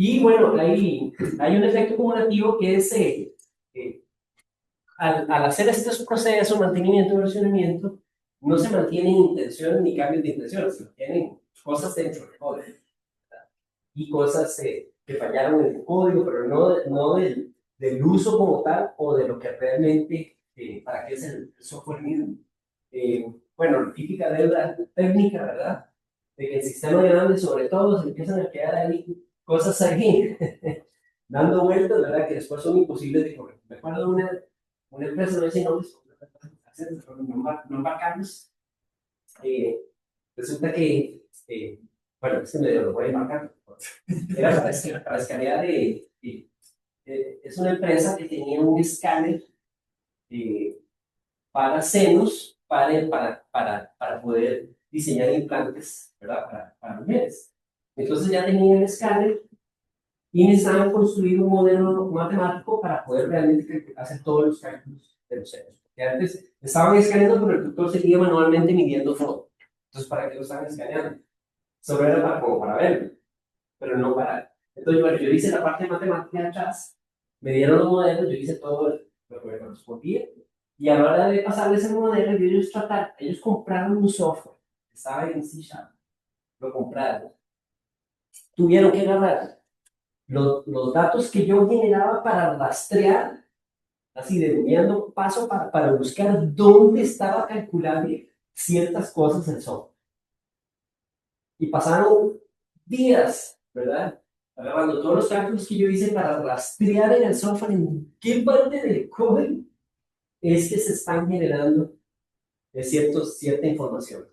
Y bueno, hay un efecto acumulativo que es, al hacer estos procesos, mantenimiento y versionamiento, no se mantienen intenciones ni cambios de intenciones, se mantienen cosas dentro del código y cosas que fallaron en el código, pero no del uso como tal o de lo que realmente, para qué es el software mismo. Bueno, típica deuda técnica, ¿verdad? De que el sistema grande, sobre todo, se empiezan a quedar ahí cosas ahí dando vueltas, ¿verdad? Que después son imposibles de corregir. Me acuerdo de una empresa, no sé si nombres, no marcarlos. Eh, Resulta que, bueno, este medio lo voy a marcar. Era para escanear es una empresa que tenía un escáner eh, para senos, para poder diseñar implantes, ¿verdad? Para mujeres. Entonces ya tenían el escáner y necesitaban construir un modelo matemático para poder realmente hacer todos los cálculos de los senos. Porque antes estaban escaneando, pero el tutor seguía manualmente midiendo todo. Entonces, ¿para qué lo estaban escaneando? Solo era como para verlo, pero no para. Entonces, bueno, yo hice la parte de matemática de atrás, me dieron los modelos, yo hice todo lo que me correspondía, y a la hora de pasarles el modelo, ellos compraron un software, estaba en C Sharp, lo compraron, tuvieron que agarrar los datos que yo generaba para rastrear, así viendo paso para buscar dónde estaba calculable ciertas cosas el software. Y pasaron días, ¿verdad? Agarrando todos los cálculos que yo hice para rastrear en el software en qué parte del código es que se están generando cierta información.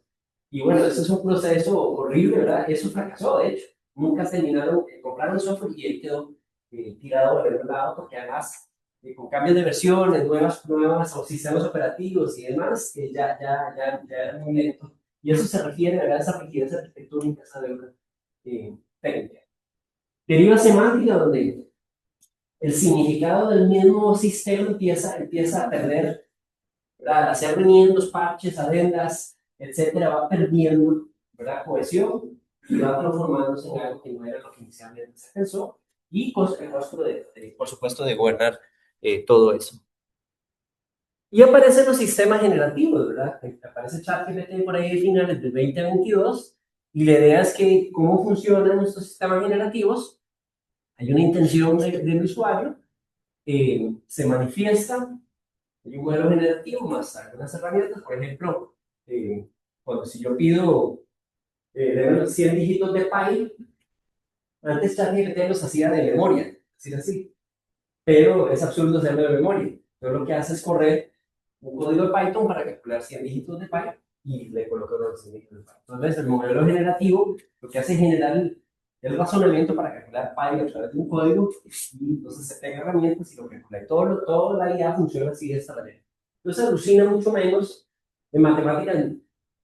Y bueno, eso es un proceso horrible, ¿verdad? Eso fracasó, de hecho. Nunca terminaron, compraron software y ahí quedó tirado por el lado, porque además, con cambios de versiones, nuevas o sistemas operativos y demás, ya era muy lento. Y eso se refiere a esa rigidez arquitectónica, esa deuda técnica. Deriva semántica, donde el significado del mismo sistema empieza a perder, ¿verdad? Al hacer remiendos, parches, adendas, etcétera, va perdiendo, ¿verdad? Cohesión y va transformándose en algo que no era lo que inicialmente se pensó y el costo por supuesto, de gobernar todo eso. Y aparecen los sistemas generativos, ¿verdad? Aparece ChatGPT por ahí de finales del 2022 y la idea es que cómo funcionan estos sistemas generativos. Hay una intención del usuario, se manifiesta, hay un modelo generativo más algunas herramientas, por ejemplo, cuando si yo pido deben 100 dígitos de pi, antes ChatGPT los hacía de memoria, decir así, pero es absurdo hacerlo de memoria. Entonces lo que hace es correr un código de Python para calcular 100 dígitos de pi y le coloca los 100 dígitos de pi. Entonces el modelo generativo lo que hace es generar el razonamiento para calcular pi a través de un código y entonces se pega herramientas y lo calcula. Y toda la IA funciona así de esta manera. Entonces alucina mucho menos en matemáticas,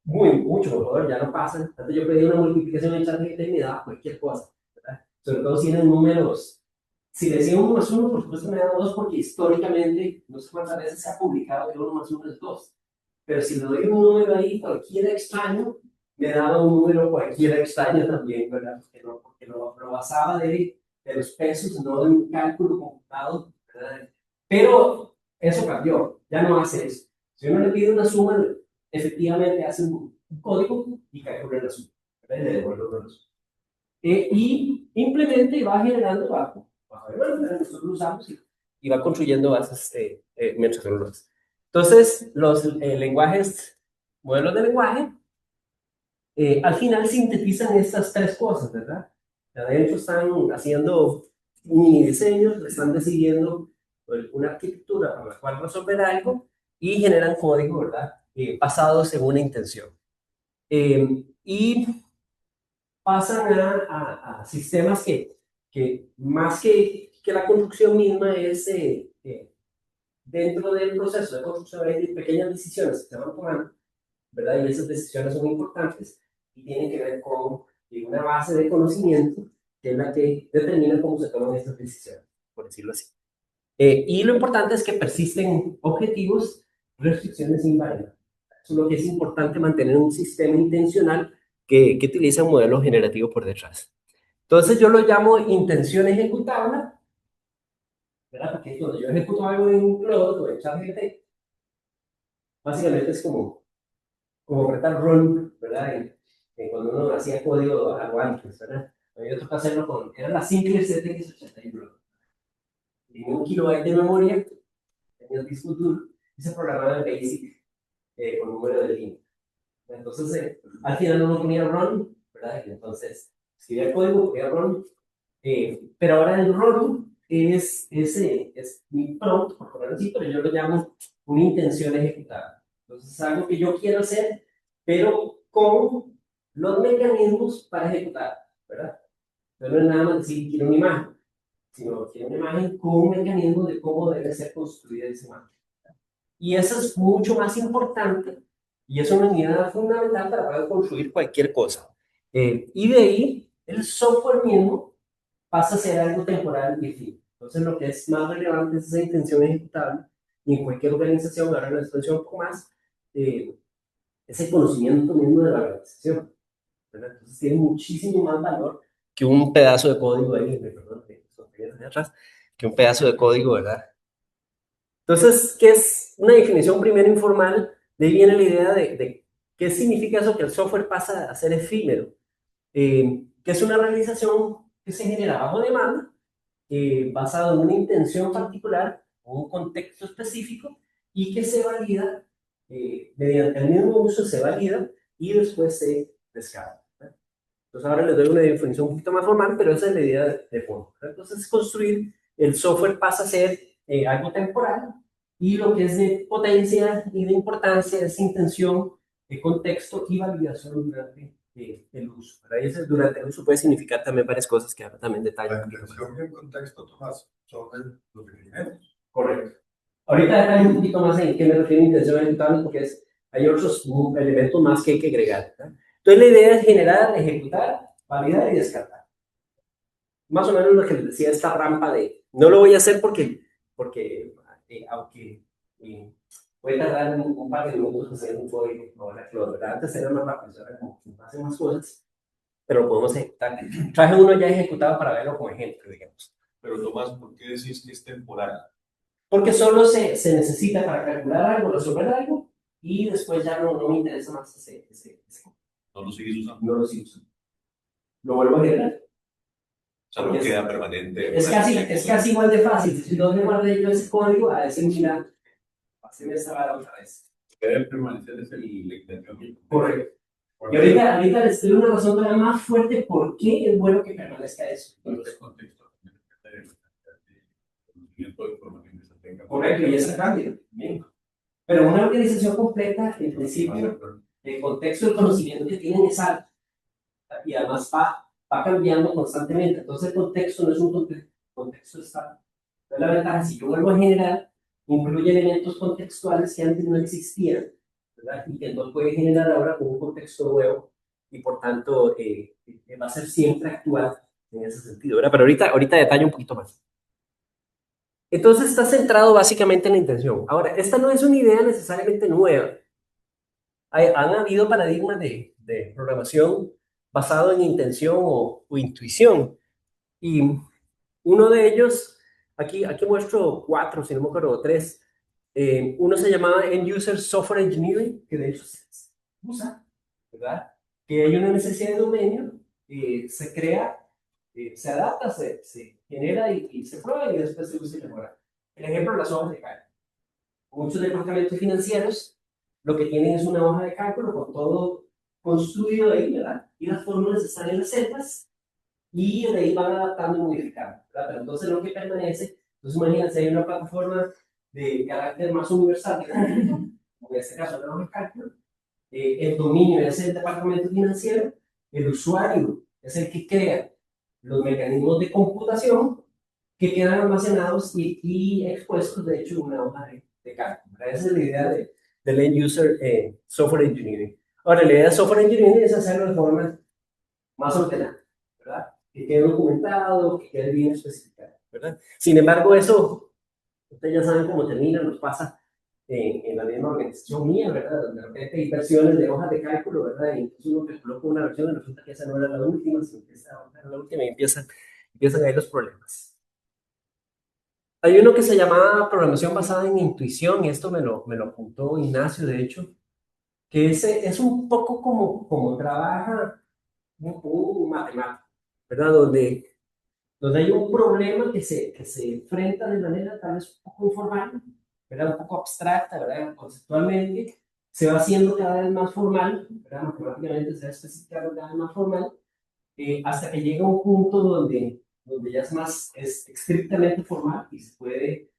mucho mejor, ya no pasan. Antes yo pedía una multiplicación en ChatGPT y me daba cualquier cosa, ¿verdad? Sobre todo si eran números. Si decía 1 más 1, por supuesto me da 2 porque históricamente, no sé cuántas veces se ha publicado que 1 más 1 es 2. Pero si le doy un número ahí cualquiera extraño, me daba un número cualquiera extraño también, ¿verdad? Porque lo basaba de los pesos, no de un cálculo computado, ¿verdad? Pero eso cambió, ya no hace eso. Si uno le pide una suma, efectivamente hace un código y calcula la suma, ¿verdad? Y le devuelve una suma. Y implementa y va generando bueno, nosotros lo usamos y va construyendo bases mientras uno lo hace. Entonces, los lenguajes, modelos de lenguaje, al final sintetizan estas tres cosas, ¿verdad? De hecho, están haciendo mini diseños, están decidiendo una arquitectura para la cual resolver algo y generan código, ¿verdad? Basados en una intención. Y pasan a sistemas que más que la construcción misma es dentro del proceso de construcción hay pequeñas decisiones que se van tomando, ¿verdad? Y esas decisiones son importantes y tienen que ver con una base de conocimiento que es la que determina cómo se toman estas decisiones, por decirlo así. Y lo importante es que persisten objetivos, restricciones invariables. Eso es lo que es importante mantener un sistema intencional que utiliza un modelo generativo por detrás. Entonces yo lo llamo intención ejecutable, ¿verdad? Porque cuando yo ejecuto algo en Claude o en ChatGPT, básicamente es como apretar run, ¿verdad? Cuando uno hacía código algo antes, ¿verdad? A mí me tocó hacerlo era la simple ZX81. En 1 kilobyte de memoria, tenía el disco duro, y se programaba en BASIC con número de línea. Entonces, al final uno ponía run, ¿verdad? Y entonces, escribía el código, ponía run, pero ahora el run es mi prompt, por ponerlo así, pero yo lo llamo una intención ejecutable. Entonces, es algo que yo quiero hacer, pero con los mecanismos para ejecutar, ¿verdad? Entonces, no es nada más decir quiero una imagen, sino quiero una imagen con un mecanismo de cómo debe ser construida esa imagen. Y eso es mucho más importante y es una unidad fundamental para poder construir cualquier cosa. Y de ahí, el software mismo pasa a ser algo temporal y fijo. Entonces, lo que es más relevante es esa intención ejecutable y en cualquier organización, ahora en la extensión un poco más, ese conocimiento mismo de la organización, ¿verdad? Entonces, tiene muchísimo más valor que un pedazo de código ahí, perdón, atrás, que un pedazo de código, ¿verdad? Entonces, ¿qué es una definición primero informal? De ahí viene la idea de qué significa eso que el software pasa a ser efímero, que es una realización que se genera bajo demanda, basado en una intención particular o un contexto específico y que se valida mediante el mismo uso, se valida y después se descarga. Entonces ahora les doy una definición un poquito más formal, pero esa es la idea de fondo. Entonces construir el software pasa a ser algo temporal y lo que es de potencia y de importancia es intención, de contexto y validación durante el uso. Para eso, durante el uso puede significar también varias cosas que ahora también detallo. La intención y el contexto, Tomás, son los requerimientos. Correcto. Ahorita detallo un poquito más en qué me refiero a intención ejecutable porque hay otros elementos más que hay que agregar, ¿verdad? Entonces la idea es generar, ejecutar, validar y descartar. Más o menos lo que les decía, esta rampa de, no lo voy a hacer porque aunque puede tardar un par de minutos hacer un código, no, ¿verdad? Antes era más rápido, ahora como que hacen más cosas, pero lo podemos ejecutar. Traje uno ya ejecutado para verlo como ejemplo, digamos. Pero Tomás, ¿por qué decís que es temporal? Porque solo se necesita para calcular algo, resolver algo, y después ya no me interesa más ¿No lo sigues usando? no lo sigo usando. Lo vuelvo a generar. O sea, no queda permanente. Es casi igual de fácil. Si no me guardé yo ese código, a decir, mira, haceme esta vara otra vez. Debe permanecer esa la intención. Correcto. Y ahorita les doy una razón todavía más fuerte por qué es bueno que permanezca eso. Entonces, contexto. Conocimiento de información que se tenga. Correcto, y eso cambia. Bien. Pero una organización completa, en principio, el contexto del conocimiento que tienen es alto. Y además va cambiando constantemente. Entonces el contexto no es un contexto estático. Entonces la ventaja, si yo vuelvo a generar, incluye elementos contextuales que antes no existían, ¿verdad? Y que entonces puede generar ahora un contexto nuevo y por tanto va a ser siempre actual en ese sentido, ¿verdad? Pero ahorita detallo un poquito más. Entonces está centrado básicamente en la intención. Ahora, esta no es una idea necesariamente nueva. Han habido paradigmas de programación basado en intención o intuición. Y uno de ellos, aquí muestro 4, si no me acuerdo, 3. Uno se llamaba End User Software Engineering, que de hecho se usa, ¿verdad? Que hay una necesidad de dominio, se crea, se adapta, se genera y se prueba y después se usa y mejora. El ejemplo, las hojas de cálculo. Muchos departamentos financieros lo que tienen es una hoja de cálculo con todo construido ahí, ¿verdad? Y las fórmulas están en las celdas y de ahí van adaptando y modificando, ¿verdad? Pero entonces lo que permanece, entonces imagínense, hay una plataforma de carácter más universal, como en este caso la hoja de cálculo, el dominio es el departamento financiero, el usuario es el que crea los mecanismos de computación que quedan almacenados y expuestos, de hecho, en una hoja de cálculo. Esa es la idea del End User Software Engineering. Ahora, la idea de Software Engineering es hacerlo de forma más ordenada, ¿verdad? Que quede documentado, que quede bien especificado, ¿verdad? Sin embargo, eso, ustedes ya saben cómo termina, nos pasa en la misma organización mía, ¿verdad? De repente hay versiones de hojas de cálculo, ¿verdad? Y entonces uno calculó con una versión y resulta que esa no era la última, sino que esa era la última y empiezan ahí los problemas. Hay uno que se llamaba programación basada en intuición, y esto me lo apuntó Ignacio, de hecho, que ese es un poco como trabaja un matemático, ¿verdad? Donde hay un problema que se enfrenta de manera tal vez un poco informal, ¿verdad? Un poco abstracta, ¿verdad? Conceptualmente, se va haciendo cada vez más formal, ¿verdad? Matemáticamente se va especificando cada vez más formal, hasta que llega un punto donde ya es más es estrictamente formal y se puede,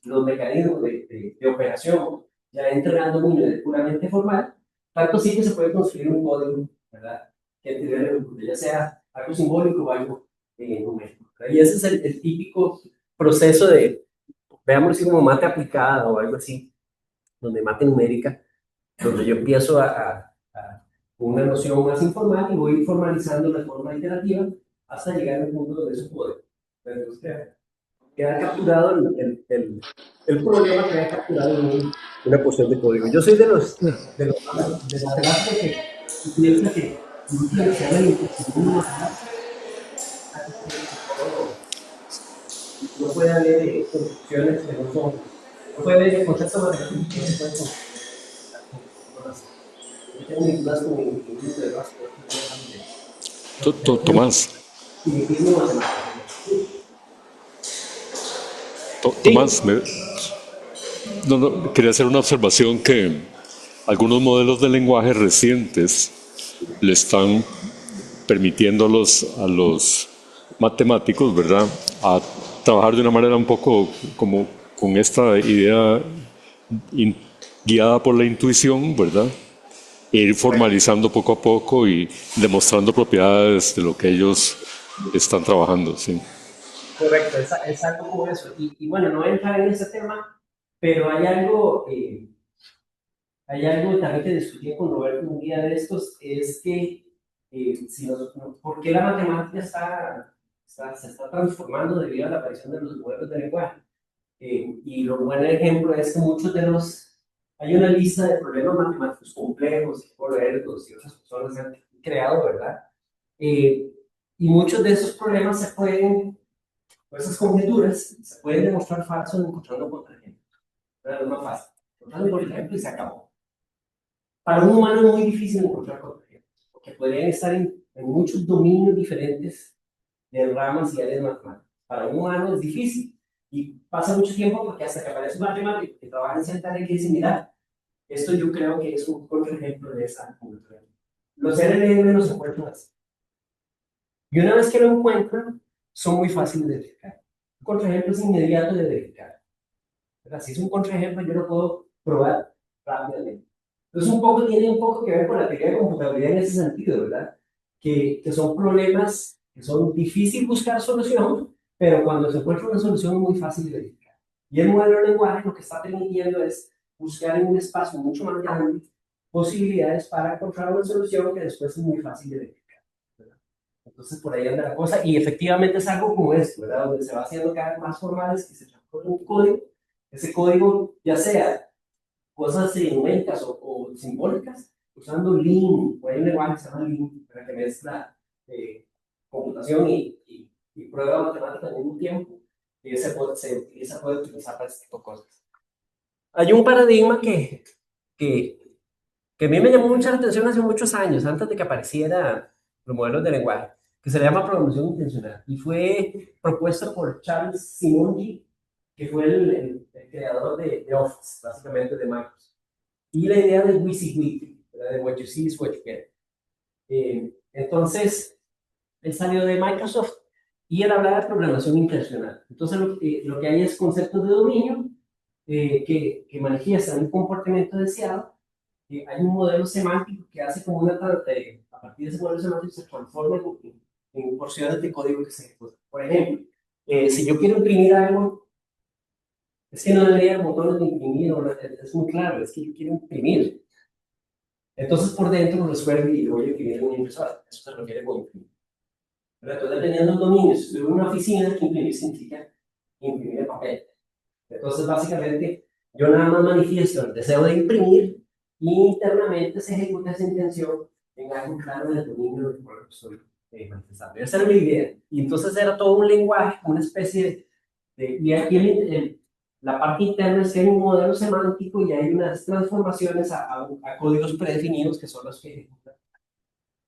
los mecanismos de operación ya entran al dominio de puramente formal, tanto sí que se puede construir un código, ¿verdad? Que ya sea algo simbólico o algo numérico. Y ese es el típico proceso de, veámoslo así como mate aplicada o algo así, donde mate numérica, donde yo empiezo a una noción más informal y voy formalizando de forma iterativa hasta llegar al punto donde eso puede. Entonces, queda capturado el problema queda capturado en una porción de código. Yo soy de los de la temática que piensa que se llama el imposible matemático, que todo no puede haber construcciones que no son, no puede haber conceptos matemáticos que no se pueden construir con las. Yo tengo mis dudas con el inicio de base, pero no dejan de Tomás, primitismo matemático. Sí, Tomás, quería hacer una observación que algunos modelos de lenguaje recientes le están permitiendo a los matemáticos, ¿verdad?, a trabajar de una manera un poco como con esta idea guiada por la intuición, ¿verdad? E ir formalizando poco a poco y demostrando propiedades de lo que ellos están trabajando, sí. correcto, es algo como eso. Y bueno, no voy a entrar en ese tema, pero hay algo también que discutí con Roberto un día de estos, es que si ¿por qué la matemática se está transformando debido a la aparición de los modelos de lenguaje? Y lo buen ejemplo es que muchos de hay una lista de problemas matemáticos complejos que Roberto y otras personas han creado, ¿verdad? Eh, y muchos de esos problemas se pueden, esas conjeturas, se pueden demostrar falsos encontrando contraejemplos. Es más fácil. Encontrando contraejemplos y se acabó. Para un humano es muy difícil encontrar contraejemplos, porque podrían estar en muchos dominios diferentes de ramas y áreas matemáticas. Para un humano es difícil. Y pasa mucho tiempo porque hasta que aparece un matemático que trabaja en cierta área que dice, mira, esto yo creo que es un contraejemplo de esa conjetura. Los LLM los encuentran así. Y una vez que lo encuentran, son muy fáciles de verificar. Un contraejemplo es inmediato de verificar. ¿Verdad? Si es un contraejemplo, yo lo puedo probar rápidamente. Entonces, tiene un poco que ver con la teoría de computabilidad en ese sentido, ¿verdad? Que son problemas que son difíciles buscar solución, pero cuando se encuentra una solución es muy fácil de verificar. Y el modelo de lenguaje lo que está permitiendo es buscar en un espacio mucho más grande posibilidades para encontrar una solución que después es muy fácil de verificar. ¿Verdad? Entonces, por ahí anda la cosa. Y efectivamente es algo como esto, ¿verdad? Donde se va haciendo cada vez más formales, que se transforma en un código. Ese código, ya sea cosas numéricas o simbólicas, usando Lean, o hay un lenguaje que se llama Lean, para que mezcla computación y prueba matemática al mismo tiempo, y se puede utilizar para este tipo de cosas. Hay un paradigma que, que a mí me llamó mucha la atención hace muchos años, antes de que aparecieran los modelos de lenguaje, que se llama programación intencional, y fue propuesto por Charles Simonyi, que fue el creador de Office, básicamente de Microsoft. Y la idea del WYSIWYG, de what you see is what you get. Entonces, él salió de Microsoft y él hablaba de programación intencional. Entonces, lo que hay es conceptos de dominio que manifiestan un comportamiento deseado. Hay un modelo semántico que hace como a partir de ese modelo semántico se transforma en porciones de código que se ejecutan. Por ejemplo, si yo quiero imprimir algo, es que no debería haber botones de imprimir, es muy claro, es que yo quiero imprimir. Entonces, por dentro lo resuelvo y voy a imprimir en una impresora. Eso se refiere con imprimir. Pero entonces, dependiendo del dominio, si estoy en una oficina, que imprimir significa imprimir el papel. Entonces, básicamente, yo nada más manifiesto el deseo de imprimir y internamente se ejecuta esa intención en algo claro del dominio del cual estoy manifestando. Esa era mi idea. Y entonces era todo un lenguaje, una especie y aquí la parte interna es que hay un modelo semántico y hay unas transformaciones a códigos predefinidos que son los que ejecutan.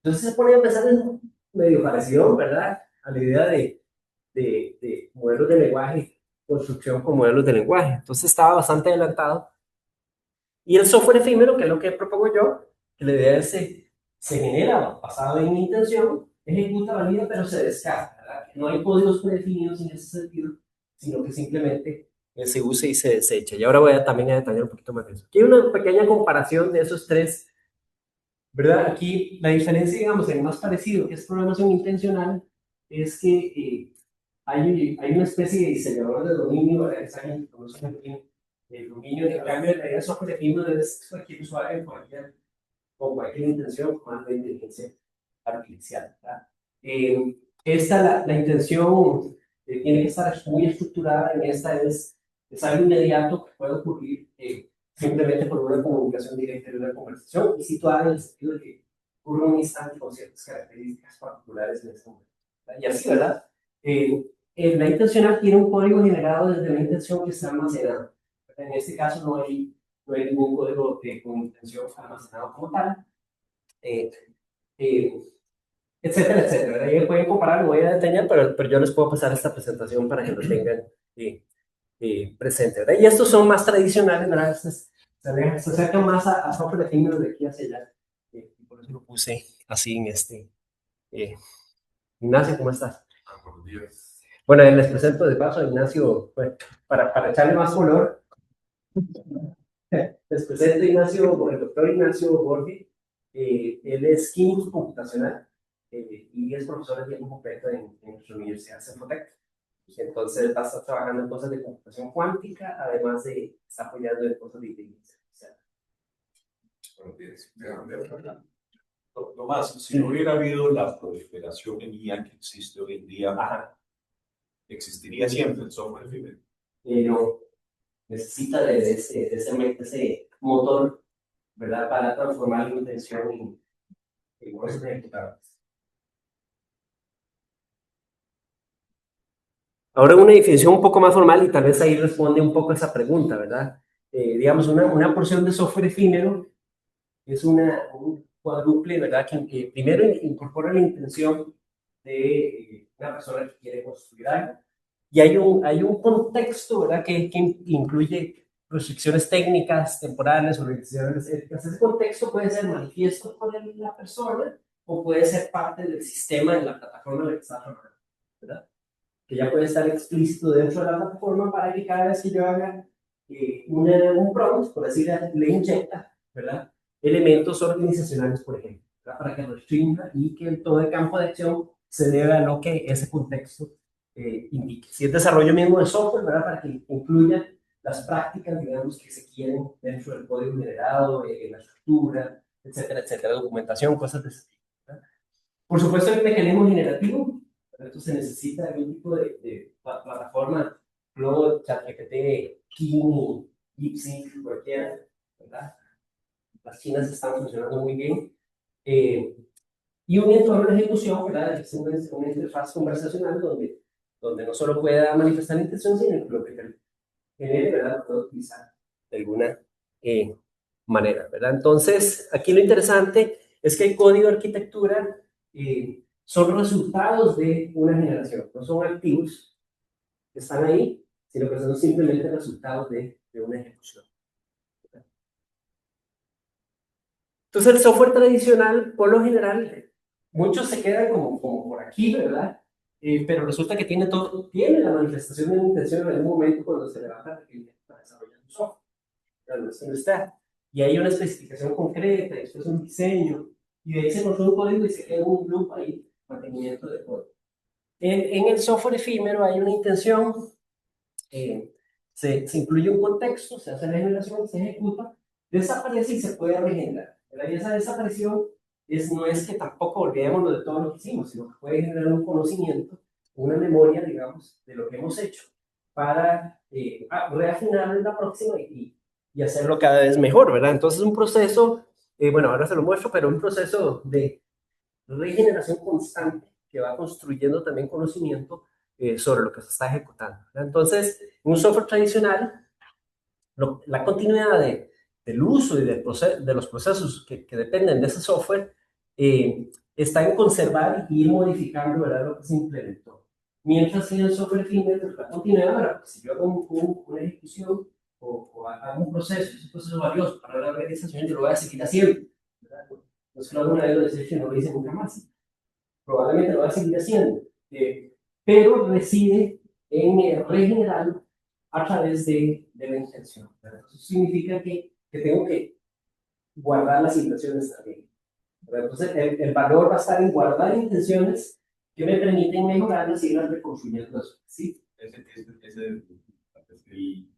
Entonces se pone a pensar en medio parecido, ¿verdad? A la idea de modelos de lenguaje, construcción con modelos de lenguaje. Entonces estaba bastante adelantado. Y el software efímero, que es lo que propongo yo, que la idea es se genera basado en intención, ejecuta, valida, pero se descarta, ¿verdad? No hay códigos predefinidos en ese sentido, sino que simplemente se usa y se desecha. Y ahora voy a también a detallar un poquito más de eso. Aquí hay una pequeña comparación de esos tres, ¿verdad? Aquí la diferencia, digamos, el más parecido, que es programación intencional, es que hay una especie de diseñador de dominio, ¿verdad? Que es alguien que conoce muy bien el dominio, en cambio, la idea de software efímero es cualquier usuario con cualquier intención, más de inteligencia artificial, ¿verdad? La intención tiene que estar muy estructurada en esta, es algo inmediato que puede ocurrir simplemente por una comunicación directa de una conversación y situada en el sentido de que ocurre un instante con ciertas características particulares en este momento. ¿Verdad? Y así, ¿verdad? La intencional tiene un código generado desde la intención que está almacenada. En este caso no hay ningún código con intención almacenado como tal. Eh, eh, Etcétera, etcétera. Ahí pueden comparar, no voy a detener, pero yo les puedo pasar esta presentación para que lo tengan presente, ¿verdad? Y estos son más tradicionales, ¿verdad? Se acercan más a software efímero de aquí hacia allá. Y por eso lo puse así en este. Ignacio, ¿cómo estás? Buenos días. Bueno, les presento de paso a Ignacio, bueno, para echarle más color. Les presento a Ignacio, el doctor Ignacio Borgi. Él es químico computacional y es profesor de tiempo completo en nuestra universidad Cenfotec. Entonces va a estar trabajando en cosas de computación cuántica, además de estar apoyando en cosas de inteligencia artificial. Buenos días. Tomás, si no hubiera habido la proliferación en IA que existe hoy en día, Ajá. ¿existiría siempre el software efímero? No, necesita de ese motor, ¿verdad? Para transformar la intención en cosas ejecutables. Ahora una definición un poco más formal y tal vez ahí responde un poco a esa pregunta, ¿verdad? Digamos, una porción de software efímero es un cuádruple, ¿verdad? Que primero incorpora la intención de una persona que quiere construir algo. Y hay un contexto, ¿verdad? Que incluye restricciones técnicas, temporales, organizacionales éticas. Ese contexto puede ser manifiesto por la persona o puede ser parte del sistema de la plataforma en la que está trabajando, ¿verdad? Que ya puede estar explícito dentro de la plataforma para que cada vez que yo haga un prompt, por decir, le inyecta, ¿verdad? Elementos organizacionales, por ejemplo, ¿verdad? Para que restrinja y que todo el campo de acción se debe a lo que ese contexto indique. Si es desarrollo mismo de software, ¿verdad? Para que incluya las prácticas, digamos, que se quieren dentro del código generado, la estructura, etcétera, etcétera, documentación, cosas de ese tipo. ¿Verdad? Por supuesto, el mecanismo generativo, entonces se necesita algún tipo de plataforma, Claude, ChatGPT, Kimi, DeepSeek, cualquiera, ¿verdad? Las chinas están funcionando muy bien. Y un entorno de ejecución, ¿verdad? Es una interfaz conversacional donde no solo pueda manifestar la intención, sino que lo que genere, ¿verdad? Lo puede utilizar de alguna manera, ¿verdad? Entonces, aquí lo interesante es que el código de arquitectura son resultados de una generación, no son activos que están ahí, sino que son simplemente resultados de una ejecución. Entonces, el software tradicional, por lo general, muchos se quedan como por aquí, ¿verdad? Pero resulta que tiene la manifestación de una intención en algún momento cuando se levanta la requerimiento para desarrollar un software. Pero no está. Y hay una especificación concreta, después un diseño, y de ahí se construye un código y se queda un loop ahí, mantenimiento de código. En el software efímero hay una intención, se incluye un contexto, se hace la generación, se ejecuta, desaparece y se puede regenerar. Y esa desaparición no es que tampoco olvidemos de todo lo que hicimos, sino que puede generar un conocimiento, una memoria, digamos, de lo que hemos hecho. para reafinar la próxima y hacerlo cada vez mejor, ¿verdad? Entonces un proceso, bueno, ahora se lo muestro, pero un proceso de regeneración constante que va construyendo también conocimiento sobre lo que se está ejecutando, ¿verdad? Entonces, en un software tradicional, la continuidad del uso y de los procesos que dependen de ese software está en conservar y ir modificando, ¿verdad?, lo que se implementó. Mientras en el software efímero, la continuidad, ¿verdad? Si yo hago una ejecución o hago un proceso, ese proceso valioso para la organización, yo lo voy a seguir haciendo, ¿verdad? No es que alguna vez lo deseche y no lo hice nunca más. Probablemente lo voy a seguir haciendo, pero reside en regenerar a través de la intención, ¿verdad? Eso significa que tengo que guardar las intenciones también, ¿verdad? Entonces, el valor va a estar en guardar intenciones que me permiten mejorarlas y irlas reconstruyendo. ¿Sí? Ese es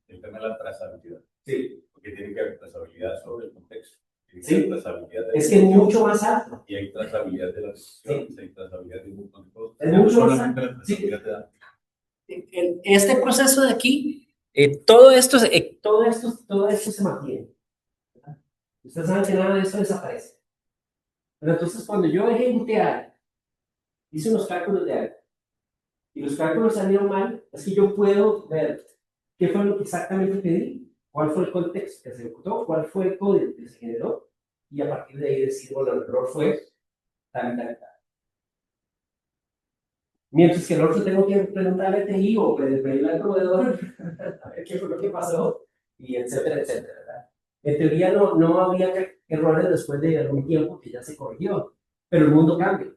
el tema de la trazabilidad. Sí. Porque tiene que haber trazabilidad sobre el contexto. Sí. Trazabilidad Es que es mucho más alto. Y hay trazabilidad de las decisiones, sí. Hay trazabilidad de un montón de cosas. Es mucho más solamente alto. la trazabilidad de datos. Este proceso de aquí, todo esto se mantiene, ¿verdad? Ustedes saben que nada de esto desaparece. Pero entonces, cuando yo ejecuté algo, hice unos cálculos de algo, y los cálculos salieron mal, es que yo puedo ver qué fue lo que exactamente pedí, cuál fue el contexto que se ejecutó, cuál fue el código que se generó, y a partir de ahí decir, bueno, el error fue tal y tal y tal. Mientras que el otro tengo que preguntarle a TI o pedirle al proveedor a ver qué fue lo que pasó, y etcétera, etcétera, ¿verdad? En teoría no habría errores después de algún tiempo que ya se corrigió, pero el mundo cambia,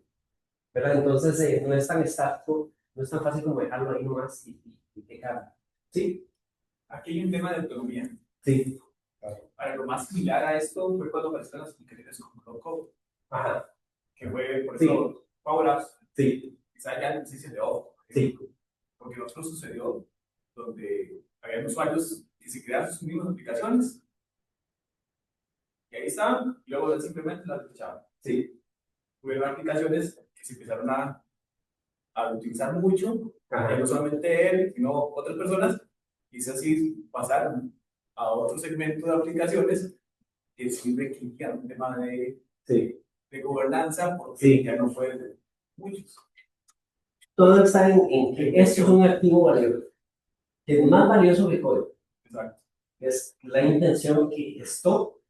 ¿verdad? Entonces no es tan estático, no es tan fácil como dejarlo ahí nomás y que cambie. ¿Sí? Aquí hay un tema de autonomía. Sí. Para lo más similar a esto fue cuando aparecieron las aplicaciones como Code, Ajá. que fue por Sí. eso Power Apps, Sí. quizá ya sí se dio, Sí. porque lo otro sucedió donde había usuarios que se crearon sus mismas aplicaciones y ahí estaban, y luego simplemente las desechaban. Sí. Hubieron aplicaciones que se empezaron a utilizar mucho, Ajá. no solamente él, sino otras personas, y es así pasaron a otro segmento de aplicaciones que sirve que ya un tema Sí. de gobernanza, porque Sí. ya no fue de muchos. Todo está en que esto es un activo valioso, que es más valioso que código. Exacto. Es la intención que esto,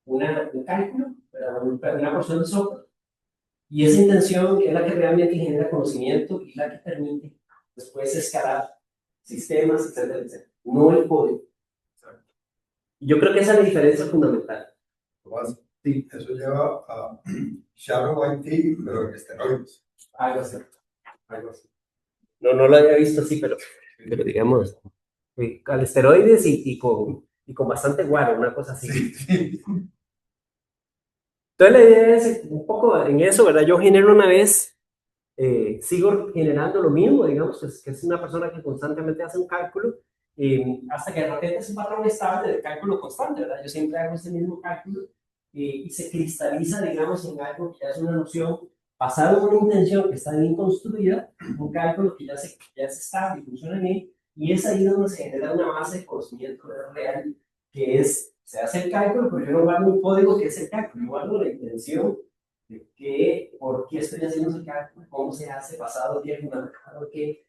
un cálculo, una porción de software, y esa intención es la que realmente genera conocimiento y la que permite después escalar sistemas, etcétera, etcétera, no el código. Y yo creo que esa es la diferencia fundamental. Tomás, Sí. eso lleva a Shadow IT, pero en esteroides. Algo así. Algo así. No lo había visto así, pero digamos, al esteroides y con bastante guaro, una cosa así. Sí. Entonces la idea es un poco en eso, ¿verdad? Yo genero una vez, sigo generando lo mismo, digamos, que es una persona que constantemente hace un cálculo, hasta que de repente es un patrón estable de cálculo constante, ¿verdad? Yo siempre hago ese mismo cálculo y se cristaliza, digamos, en algo que ya es una noción basada en una intención que está bien construida, un cálculo que ya es estable y funciona bien, y es ahí donde se genera una base de conocimiento real, que es, se hace el cálculo, pero yo no guardo un código que es el cálculo, yo guardo la intención de por qué estoy haciendo ese cálculo, cómo se hace, pasado, tiempo, marcado, por qué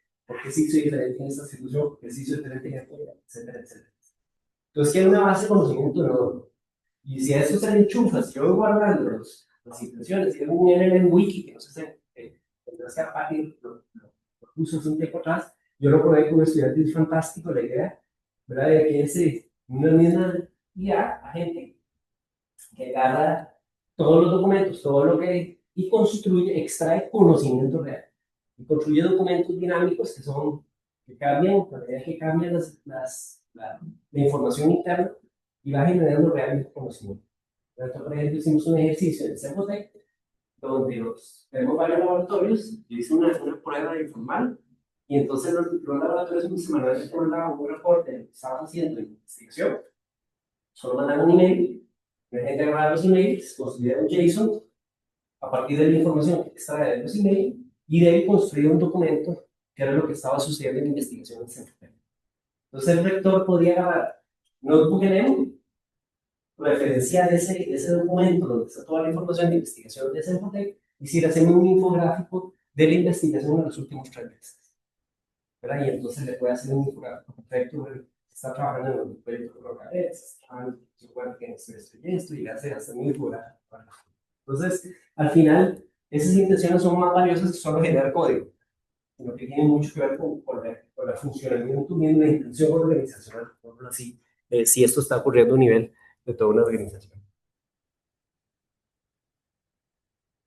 sí soy diferente en esta situación, por qué sí soy diferente en esta, etcétera, etcétera. Entonces, que hay una base de conocimiento enorme. Y si a eso se le enchufa, si yo voy guardando las intenciones, si hay un LLM wiki que no sé si tendrás que apagar, lo puso hace un tiempo atrás, yo lo probé con un estudiante y es fantástico la idea, ¿verdad? De que es una misma IA, agente, que agarra todos los documentos, todo lo que y construye, extrae conocimiento real. Y construye documentos dinámicos que cambian, a medida que cambian la información interna y va generando realmente conocimiento. Entonces, por ejemplo, hicimos un ejercicio en Cempotec donde tenemos varios laboratorios, yo hice una prueba informal y entonces los laboratorios semanalmente mandaban un reporte de lo que estaban haciendo en investigación, solo mandaban un email, la gente grababa los emails, construía un JSON a partir de la información que extraía de los emails y de ahí construía un documento que era lo que estaba sucediendo en investigación en Cempotec. Entonces el rector podía agarrar Notebook LM, referenciar ese documento donde está toda la información de investigación de ese Infotec, y si haciendo un infográfico de la investigación de los últimos 3 meses. ¿Verdad? Y entonces le puede hacer un infográfico perfecto. Está trabajando en los proyectos de Rocadex, recuerda que esto y esto, y le hace un infográfico. Entonces, al final, esas intenciones son más valiosas que solo generar código, sino que tienen mucho que ver con el funcionamiento mismo, la intención organizacional, por ejemplo, así, si esto está ocurriendo a un nivel de toda una organización.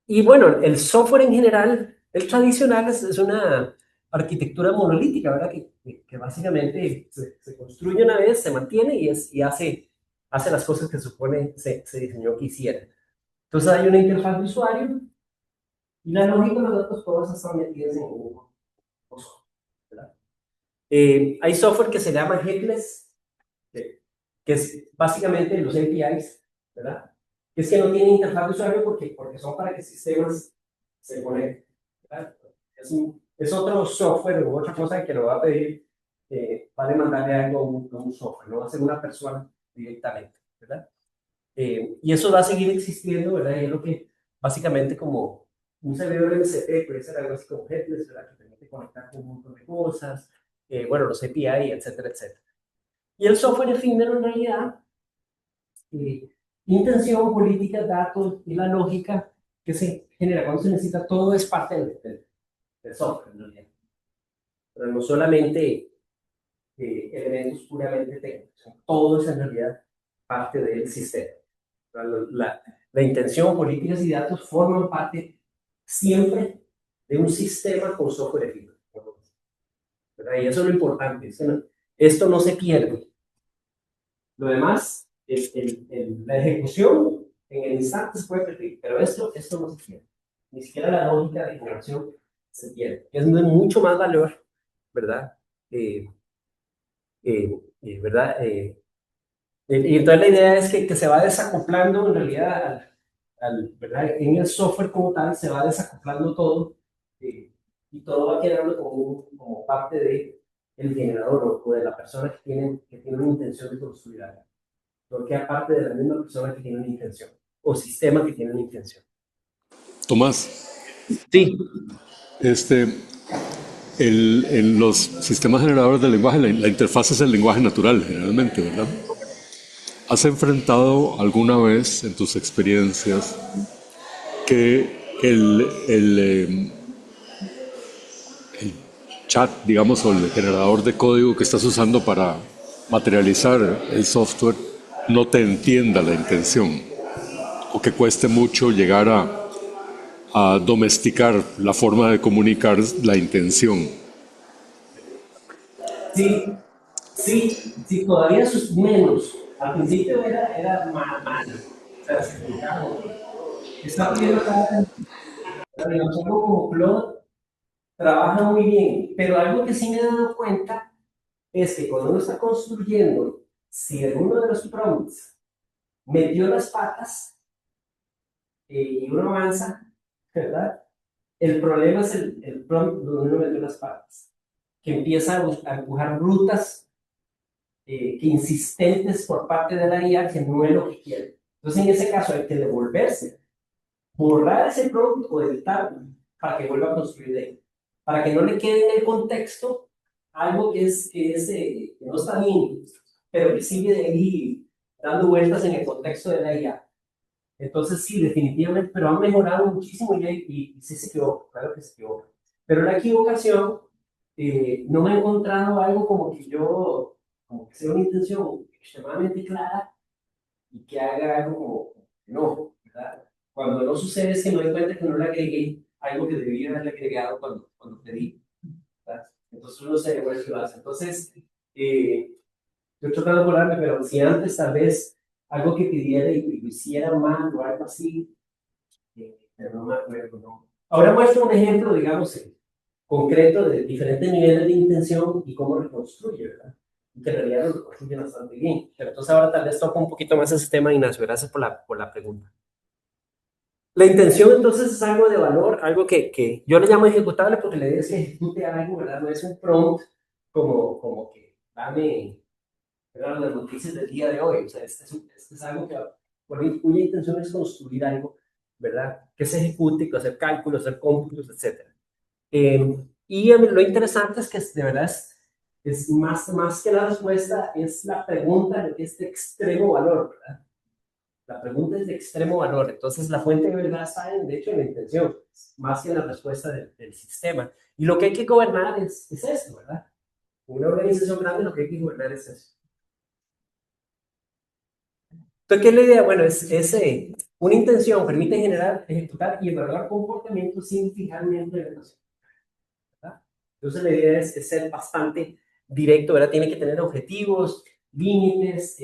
Y bueno, el software en general, el tradicional es una arquitectura monolítica, ¿verdad? Que básicamente se construye una vez, se mantiene y hace las cosas que supone se diseñó que hiciera. Entonces hay una interfaz de usuario y la lógica de los datos todas están metidas en un software, ¿verdad? Hay software que se llama headless, que es básicamente los APIs, ¿verdad? Es que no tiene interfaz de usuario porque son para que sistemas se conecten, ¿verdad? Es otro software u otra cosa que lo va a pedir, va a demandarle algo a un software, no va a ser una persona directamente, ¿verdad? Y eso va a seguir existiendo, ¿verdad? Y es lo que básicamente como un servidor MCP puede ser algo así como headless, ¿verdad? Que permite conectar con un montón de cosas, bueno, los API, etcétera, etcétera. Y el software efímero en realidad, intención, política, datos y la lógica que se genera cuando se necesita, todo es parte del software en realidad. Pero no solamente elementos puramente técnicos, todo es en realidad parte del sistema. La intención, políticas y datos forman parte siempre de un sistema con software efímero. ¿Verdad? Y eso es lo importante, esto no se pierde. Lo demás, la ejecución en el instante se puede perder, pero esto no se pierde. Ni siquiera la lógica de generación se pierde. Es de mucho más valor, ¿verdad? ¿Verdad? Y entonces la idea es que se va desacoplando en realidad ¿verdad? En el software como tal se va desacoplando todo, y todo va quedando como parte del generador o de la persona que tiene una intención de construir algo. Porque aparte de la misma persona que tiene una intención o sistema que tiene una intención. Tomás, Sí. en los sistemas generadores de lenguaje, la interfaz es el lenguaje natural, generalmente, ¿verdad? ¿Has enfrentado alguna vez en tus experiencias que el chat, digamos, o el generador de código que estás usando para materializar el software no te entienda la intención, o que cueste mucho llegar a domesticar la forma de comunicar la intención? Sí, todavía es menos. Al principio era malo. O sea, se equivocaba mucho. Está poniendo cada digamos, algo como Claude trabaja muy bien, pero algo que sí me he dado cuenta es que cuando uno está construyendo, si alguno de los prompts metió las patas, y uno avanza, ¿verdad? El problema es el prompt donde uno metió las patas, que empieza a empujar rutas, que insistentes por parte de la IA que no es lo que quiere. Entonces, en ese caso hay que devolverse, borrar ese prompt o editarlo para que vuelva a construir de ahí. Para que no le quede en el contexto algo que no está bien, pero que sigue de ahí dando vueltas en el contexto de la IA. Entonces, sí, definitivamente, pero han mejorado muchísimo y sí se equivoca, claro que se equivoca. Pero la equivocación, no me he encontrado algo como que sea una intención extremadamente clara y que haga algo como que no, ¿verdad? Cuando no sucede es que me doy cuenta que no le agregué algo que debía haberle agregado cuando pedí, ¿verdad? Entonces uno se devuelve y lo hace. Entonces, yo tratando de acordarme, pero si antes tal vez algo que pidiera y lo hiciera mal o algo así, pero no me acuerdo, no. Ahora muestro un ejemplo, digamos, concreto de diferentes niveles de intención y cómo reconstruye, ¿verdad? Y que en realidad lo reconstruye bastante bien. Pero entonces ahora tal vez toca un poquito más ese tema, Ignacio. Gracias por la pregunta. La intención entonces es algo de valor, algo que yo le llamo ejecutable porque la idea es que ejecute algo, ¿verdad? No es un prompt como que dame, ¿verdad?, las noticias del día de hoy. O sea, es algo que, cuya intención es construir algo, ¿verdad?, que se ejecute, que hacer cálculos, hacer cómputos, etc. Y lo interesante es que de verdad es más que la respuesta, es la pregunta de este extremo valor, ¿verdad? La pregunta es de extremo valor. Entonces, la fuente de verdad está, de hecho, en la intención, más que en la respuesta del sistema. Y lo que hay que gobernar es esto, ¿verdad? Una organización grande, lo que hay que gobernar es eso. Entonces, ¿qué es la idea? Bueno, una intención permite generar, ejecutar y evaluar comportamientos sin fijar una implementación, ¿verdad? Entonces, la idea es ser bastante directo, ¿verdad? Tiene que tener objetivos, límites,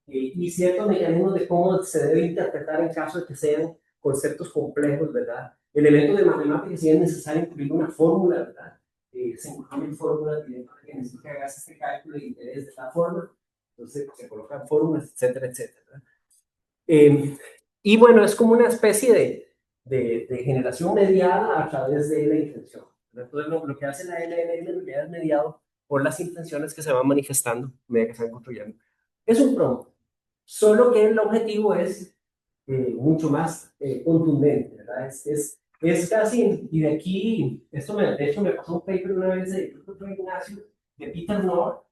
y ciertos mecanismos de cómo se debe interpretar en caso de que sean conceptos complejos, ¿verdad? Elementos de matemáticas, si es necesario incluir una fórmula, ¿verdad? Se incluyen fórmulas directamente que necesito que hagas este cálculo de interés de esta forma, entonces se colocan fórmulas, etcétera, etcétera, ¿verdad? Y bueno, es como una especie de generación mediada a través de la intención. Entonces, lo que hace la LLM en realidad es mediado por las intenciones que se van manifestando a medida que se van construyendo. Es un prompt, solo que el objetivo es mucho más contundente, ¿verdad? Es casi, y de aquí, de hecho me pasó un paper una vez de Ignacio, de Peter Knorr,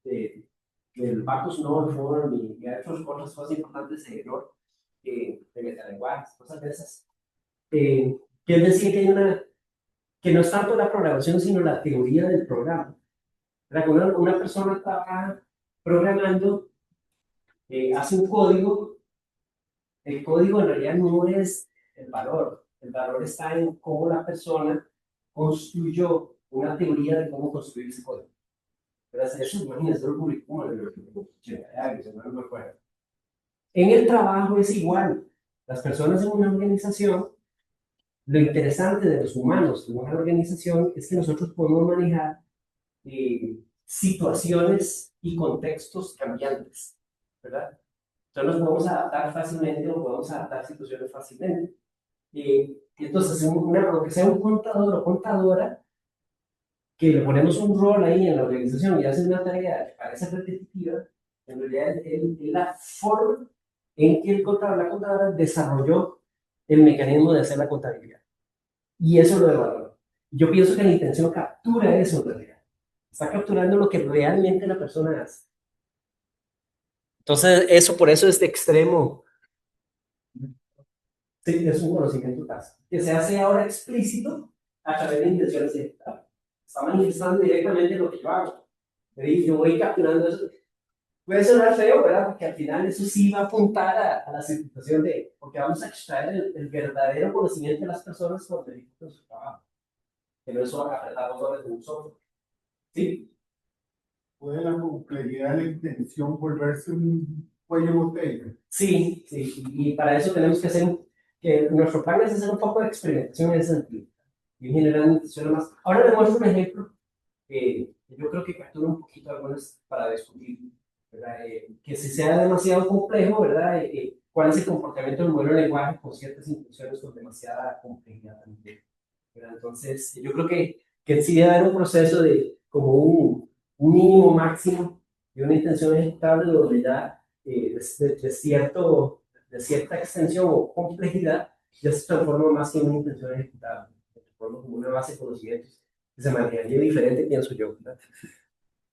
de, del Bacchus Knorr Forum, y ha hecho otras cosas importantes de Knorr, de metalenguajes, cosas de esas. Que él decía que no es tanto la programación, sino la teoría del programa. Una persona está programando, hace un código. El código en realidad no es el valor está en cómo la persona construyó una teoría de cómo construir ese código. Pero eso, imagínense, lo publicó en los 80 años, no me acuerdo. En el trabajo es igual. Las personas en una organización, lo interesante de los humanos en una organización es que nosotros podemos manejar situaciones y contextos cambiantes, ¿verdad? Entonces nos podemos adaptar fácilmente o podemos adaptar a situaciones fácilmente. Entonces, aunque sea un contador o contadora, que le ponemos un rol ahí en la organización y hace una tarea que parece repetitiva, en realidad es la forma en que el contador, la contadora desarrolló el mecanismo de hacer la contabilidad. Y eso lo evalúa. Yo pienso que la intención captura eso en realidad. Está capturando lo que realmente la persona hace. Entonces, por eso es de extremo. Sí, es un conocimiento tácito, que se hace ahora explícito a través de intenciones ejecutables. Está manifestando directamente lo que yo hago. Y yo voy capturando eso. Puede sonar feo, ¿verdad? Porque al final eso sí va a apuntar a la situación porque vamos a extraer el verdadero conocimiento de las personas cuando ejecutan su trabajo. Que no es solo apretar botones de un software. ¿Sí? ¿Puede la complejidad de la intención volverse un cuello de botella? Sí, sí. Y para eso tenemos que que nuestro plan es hacer un poco de experimentación en ese sentido. Y generalmente suena más. Ahora les muestro un ejemplo que yo creo que captura un poquito algunas para discutir, ¿verdad? Que si sea demasiado complejo, ¿verdad? ¿Cuál es el comportamiento del modelo de lenguaje con ciertas intenciones con demasiada complejidad también? ¿Verdad? Entonces, yo creo que sí debe haber un proceso de como un mínimo máximo de una intención ejecutable donde ya de cierta extensión o complejidad ya se transforma más que en una intención ejecutable, se transforma como una base de conocimientos que se manejaría diferente, pienso yo, ¿verdad?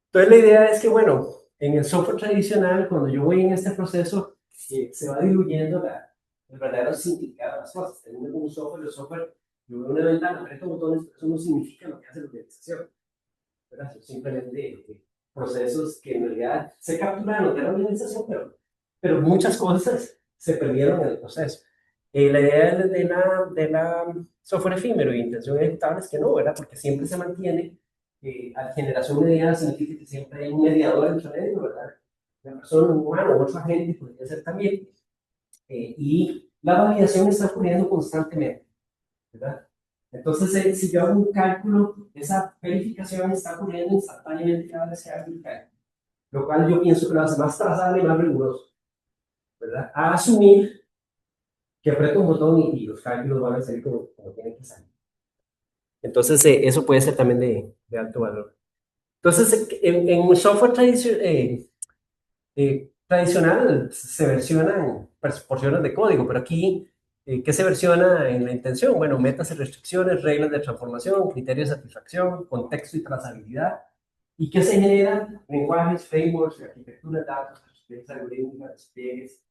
Entonces la idea es que, bueno, en el software tradicional, cuando yo voy en este proceso, se va diluyendo el verdadero significado de las cosas. Teniendo un software, yo veo una ventana, aprieto botones, pero eso no significa lo que hace la organización, ¿verdad? Son simplemente procesos que en realidad se capturaron de la organización, pero muchas cosas se perdieron en el proceso. La idea de la software efímero y intención ejecutable es que no, ¿verdad? Porque siempre se mantiene, a generación mediada significa que siempre hay un mediador entre medio, ¿verdad? Una persona, un humano, otro agente podría ser también. Y la validación está ocurriendo constantemente, ¿verdad? Entonces, si yo hago un cálculo, esa verificación está ocurriendo instantáneamente cada vez que hago un cálculo, lo cual yo pienso que lo hace más trazable y más riguroso, ¿verdad? A asumir que aprieto un botón y los cálculos van a salir como tienen que salir. Entonces, eso puede ser también de alto valor. Entonces, en un software tradicional se versionan porciones de código, pero aquí, ¿qué se versiona en la intención? Bueno, metas y restricciones, reglas de transformación, criterios de satisfacción, contexto y trazabilidad. ¿Y qué se genera? Lenguajes, frameworks, arquitecturas, datos, despliegues algorítmicos, despliegues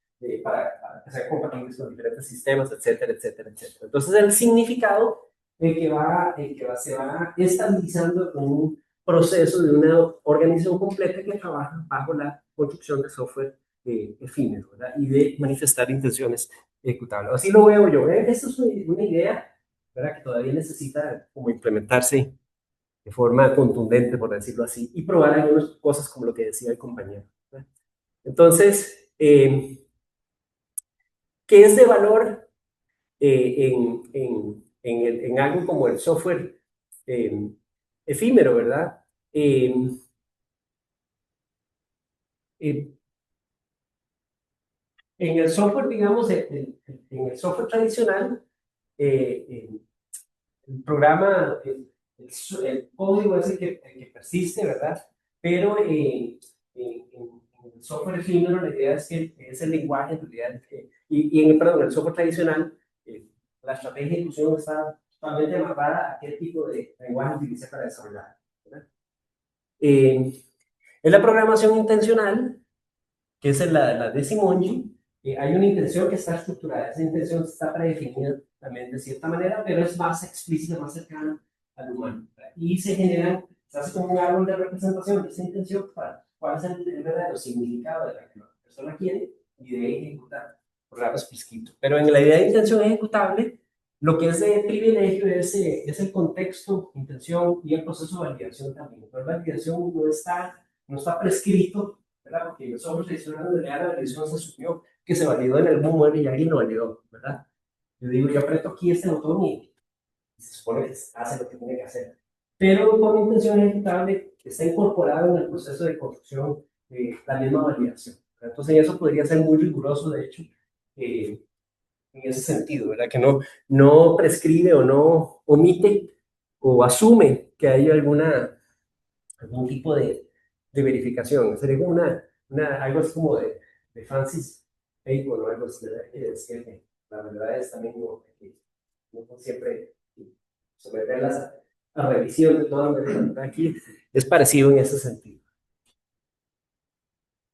para que sean compatibles con diferentes sistemas, etcétera, etcétera, etcétera. Entonces, el significado se va estabilizando con un proceso de una organización completa que trabaja bajo la construcción de software efímero, ¿verdad? Y de manifestar intenciones ejecutables. Así lo veo yo. Esta es una idea, ¿verdad? Que todavía necesita como implementarse de forma contundente, por decirlo así, y probar algunas cosas como lo que decía el compañero, ¿verdad? Entonces, ¿qué es de valor en algo como el software efímero, ¿verdad? Eh, en el software, digamos, en el software tradicional, el programa, el código es el que persiste, ¿verdad? Pero en el software efímero la idea es que es el lenguaje, en realidad, perdón, en el software tradicional, la estrategia de ejecución está totalmente amarrada a qué tipo de lenguaje utiliza para desarrollar, ¿verdad? En la programación intencional, que es la de Simonyi, hay una intención que está estructurada, esa intención está predefinida también de cierta manera, pero es más explícita, más cercana al humano. Y se hace como un árbol de representación de esa intención para cuál es el verdadero significado de la que la persona quiere y de ejecutar programas prescritos. Pero en la idea de intención ejecutable, lo que es de privilegio es el contexto, intención y el proceso de validación también. Pero la validación no está prescrito, ¿verdad? Porque los software tradicionales de la validación se asumió que se validó en el boomer y alguien lo validó, ¿verdad? Yo digo, yo aprieto aquí este botón y se supone que hace lo que tiene que hacer. Pero con intención ejecutable está incorporado en el proceso de construcción la misma validación. Entonces eso podría ser muy riguroso, de hecho, en ese sentido, ¿verdad? Que no prescribe o no omite o asume que hay algún tipo de verificación. Sería como algo así como de Francis Bacon o algo así, ¿verdad? Que decía que la verdad es también que no siempre someterlas a revisión de todas maneras. Aquí es parecido en ese sentido.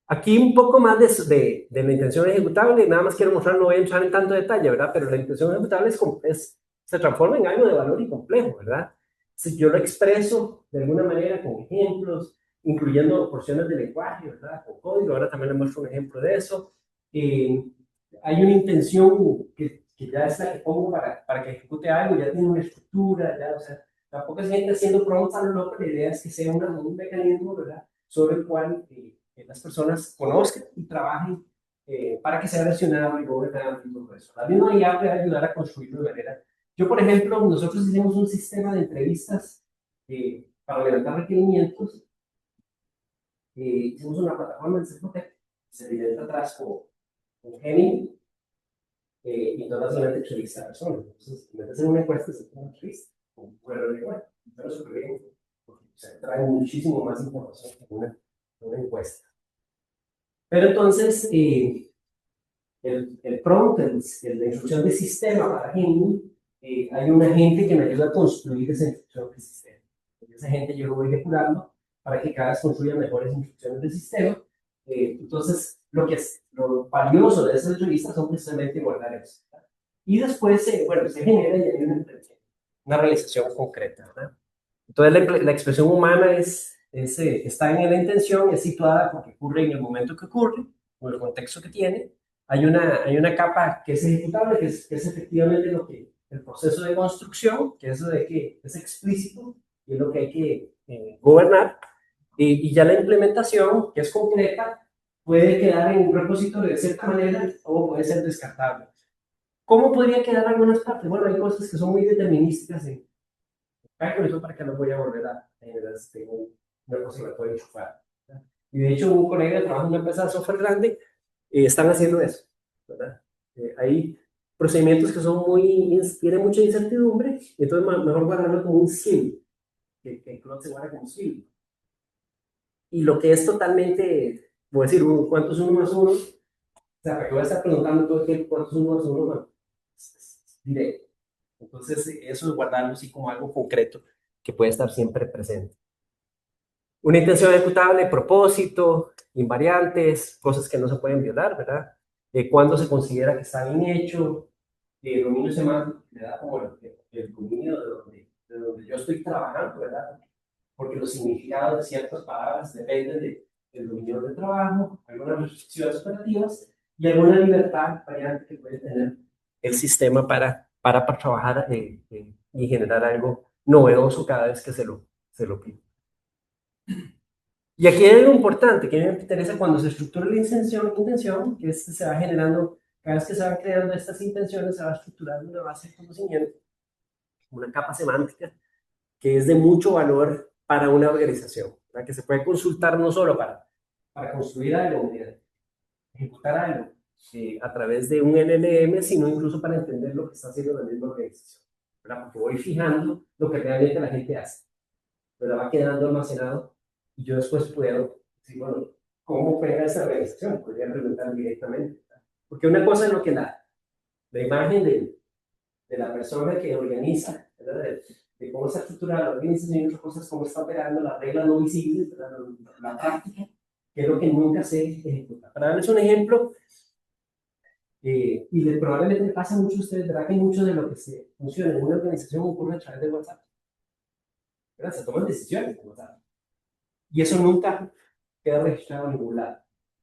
Aquí un poco más de la intención ejecutable, nada más quiero mostrar, no voy a entrar en tanto detalle, ¿verdad? Pero la intención ejecutable se transforma en algo de valor y complejo, ¿verdad? Si yo lo expreso de alguna manera con ejemplos, incluyendo porciones de lenguaje, ¿verdad? Con código, ahora también les muestro un ejemplo de eso. Hay una intención que ya es la que pongo para que ejecute algo, ya tiene una estructura, ya, o sea, tampoco es gente haciendo prompts a lo loco, la idea es que sea un mecanismo, ¿verdad? Sobre el cual que las personas conozcan y trabajen para que sea versionado y gobernado y todo eso. La misma IA puede ayudar a construirlo de manera. Yo, por ejemplo, nosotros hicimos un sistema de entrevistas para levantar requerimientos. Hicimos una plataforma en Cercotec, se alimenta atrás con Gemini, y no solamente entrevista a personas. Entonces, en vez de hacer una encuesta, se hace una entrevista con un correo de igual. Pero súper bien, porque se trae muchísimo más información que una encuesta. Pero entonces, el prompt, la instrucción de sistema para Gemini, hay una gente que me ayuda a construir esa instrucción de sistema. Y esa gente yo lo voy depurando para que cada vez construya mejores instrucciones de sistema. Entonces, lo valioso de esa entrevista son precisamente guardar eso. Y después, bueno, se genera y hay una realización concreta, ¿verdad? Entonces, la expresión humana está en la intención, es situada porque ocurre en el momento que ocurre, o el contexto que tiene. Hay una capa que es ejecutable, que es efectivamente el proceso de construcción, que es de que es explícito y es lo que hay que gobernar. Y ya la implementación, que es concreta, puede quedar en un repositorio de cierta manera o puede ser descartable. ¿Cómo podría quedar algunas partes? Bueno, hay cosas que son muy determinísticas en con eso para que no voy a volver a generar una cosa que me puede enchufar. ¿Verdad? Y de hecho, un colega que trabaja en una empresa de software grande están haciendo eso, ¿verdad? Hay procedimientos que tienen mucha incertidumbre, y entonces mejor guardarlo como un SIM, que Cloud se guarda como SIM. Y lo que es totalmente, voy a decir, ¿cuánto es 1 más 1? O sea, ¿para qué voy a esestar preguntando todo el tiempo cuánto es 1 más 1? Bueno, es directo. Entonces, eso es guardarlo así como algo concreto que puede estar siempre presente. Una intención ejecutable, propósito, invariantes, cosas que no se pueden violar, ¿verdad? Cuándo se considera que está bien hecho, dominio semántico, le da como el dominio de donde yo estoy trabajando, ¿verdad? Porque los significados de ciertas palabras dependen del dominio del trabajo, algunas restricciones operativas y alguna libertad variante que puede tener el sistema para trabajar y generar algo novedoso cada vez que se lo pide. Y aquí hay algo importante que me interesa cuando se estructura la intención, que es que se va generando, cada vez que se van creando estas intenciones, se va estructurando una base de conocimiento, una capa semántica, que es de mucho valor para una organización, ¿verdad? Que se puede consultar no solo para construir algo, ejecutar algo a través de un LLM, sino incluso para entender lo que está haciendo la misma organización, ¿verdad? Porque voy fijando lo que realmente la gente hace, pero va quedando almacenado y yo después puedo decir, bueno, ¿cómo pega esa organización? Podría preguntar directamente, ¿verdad? Porque una cosa es lo que la imagen de la persona que organiza, ¿verdad? De cómo está estructurada la organización y otras cosas, cómo está operando las reglas no visibles, ¿verdad? La práctica, que es lo que nunca se ejecuta. Para darles un ejemplo, probablemente le pasa a muchos de ustedes, ¿verdad? Que mucho de lo que se funciona en una organización ocurre a través de WhatsApp, ¿verdad? Se toman decisiones en WhatsApp. Y eso nunca queda registrado en ningún lado.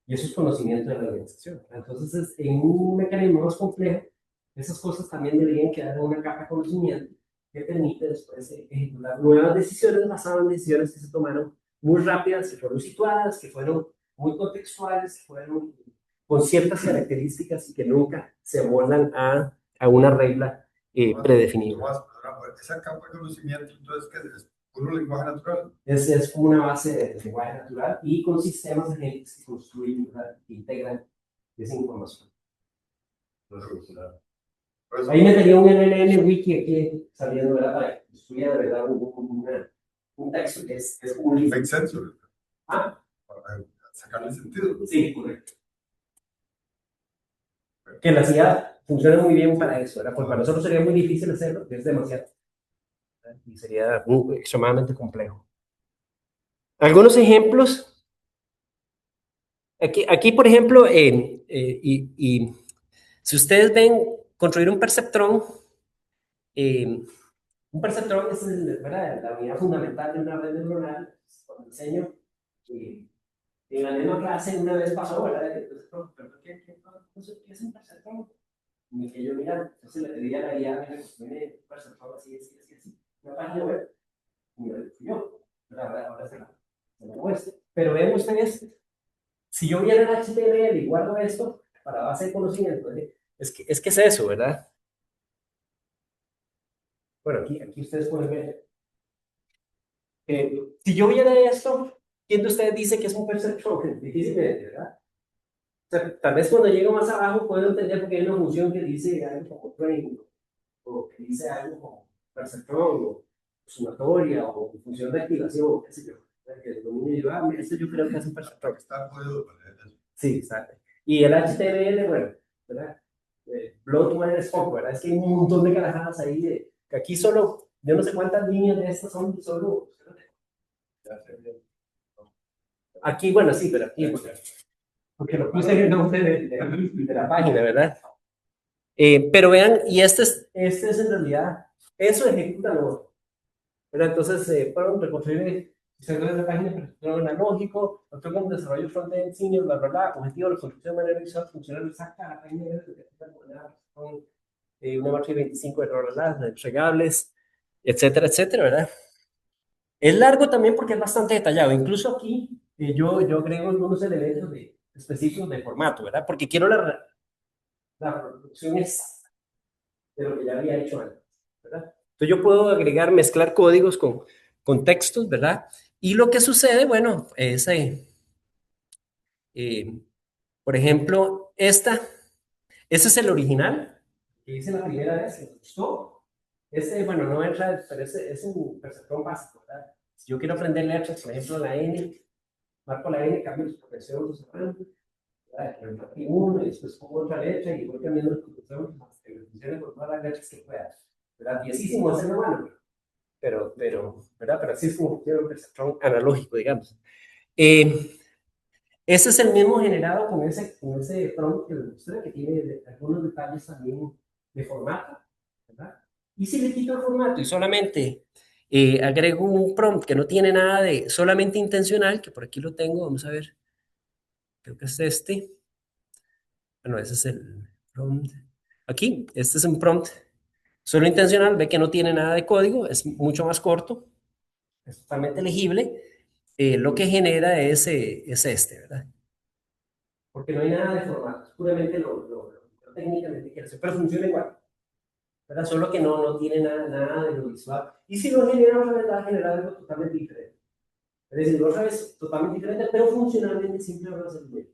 Y eso es conocimiento de la organización. Entonces, en un mecanismo más complejo, esas cosas también deberían quedar en una capa de conocimiento que permite después ejecutar nuevas decisiones basadas en decisiones que se tomaron muy rápidas, que fueron situadas, que fueron muy contextuales, que fueron con ciertas características y que nunca se amoldan a una regla predefinida. Esa capa de conocimiento, entonces, ¿qué es? ¿Puro lenguaje natural? Es como una base de lenguaje natural y con sistemas de agentes que construyen, que integran esa información. Ahí metería un LLM wiki aquí saliendo, ¿verdad? Para que construya de verdad un texto que es un libro. Make sense. Ah, Para sacarle sentido. sí, correcto. Que la CIA funciona muy bien para eso, ¿verdad? Porque para nosotros sería muy difícil hacerlo, porque es demasiado, ¿verdad? Y sería extremadamente complejo. Algunos ejemplos. Aquí por ejemplo, si ustedes ven construir un perceptrón es ¿verdad? La unidad fundamental de una red neuronal. Cuando enseño, en la misma clase una vez pasó, ¿verdad? Entonces, ¿qué es un perceptrón? Y que yo, mira, entonces le pedí a la guía, mira, construir un perceptrón así, así, así, así. Una página web, y me lo fui yo. Ahora se la muestro. Pero ven ustedes, si yo viera el HTML y guardo esto para base de conocimiento, es que es eso, ¿verdad? Bueno, aquí ustedes pueden ver. Si yo viera esto, ¿quién de ustedes dice que es un perceptrón? Difícilmente, ¿verdad? O sea, tal vez cuando llego más abajo puedo entender porque hay una función que dice algo como train, o que dice algo como perceptrón, o sumatoria, o función de activación, qué sé yo. Que el dominio yo, esto yo creo que es un perceptrón. Está jodido para eso. Sí, exacto. Y el HTML, bueno, ¿verdad? Bloatware es poco, ¿verdad? Es que hay un montón de carajadas ahí. Que aquí solo, yo no sé cuántas líneas de estas son, solo. Aquí, bueno, sí, pero aquí, porque lo puse en el nombre de la página, ¿verdad? Pero vean, y este es en realidad, eso ejecuta lo, ¿verdad? Entonces, fueron reconstruir servidores de páginas para estructura analógico, otro con desarrollo frontend, senior, bla, bla, bla, objetivo de construcción de manera visual, funcional exacta, la página con una matriz 25 de de entregables, etcétera, etcétera, ¿verdad? Es largo también porque es bastante detallado. Incluso aquí yo agrego algunos elementos específicos de formato, ¿verdad? Porque quiero la reproducción exacta de lo que ya había hecho antes, ¿verdad? Entonces yo puedo agregar, mezclar códigos con textos, ¿verdad? Y lo que sucede, bueno, es, por ejemplo, ese es el original, que hice la primera vez, que me gustó. Bueno, no entra, pero es un perceptrón básico, ¿verdad? Si yo quiero aprender letras, por ejemplo, la N, marco la N, cambio los progresivos, y uno, y después pongo otra letra y voy cambiando las progresivos hasta que me funcione con todas las letras que pueda. ¿Verdad? Y así sin hacerlo malo, ¿verdad? Pero así es como funciona un perceptrón analógico, digamos. Ese es el mismo generado con ese prompt que les mostré, que tiene algunos detalles también de formato, ¿verdad? Y si le quito el formato y solamente agrego un prompt que no tiene nada de solamente intencional, que por aquí lo tengo, vamos a ver, creo que es este. Bueno, ese es el prompt. Aquí, este es un prompt solo intencional, ve que no tiene nada de código, es mucho más corto, es totalmente legible. Lo que genera es este, ¿verdad? Porque no hay nada de formato, es puramente lo técnicamente quiere hacer, pero funciona igual, ¿verdad? Solo que no tiene nada de lo visual. Y si lo genera otra vez, va a generar algo totalmente diferente. Es decir, otra vez totalmente diferente, pero funcionalmente siempre va a ser lo mismo.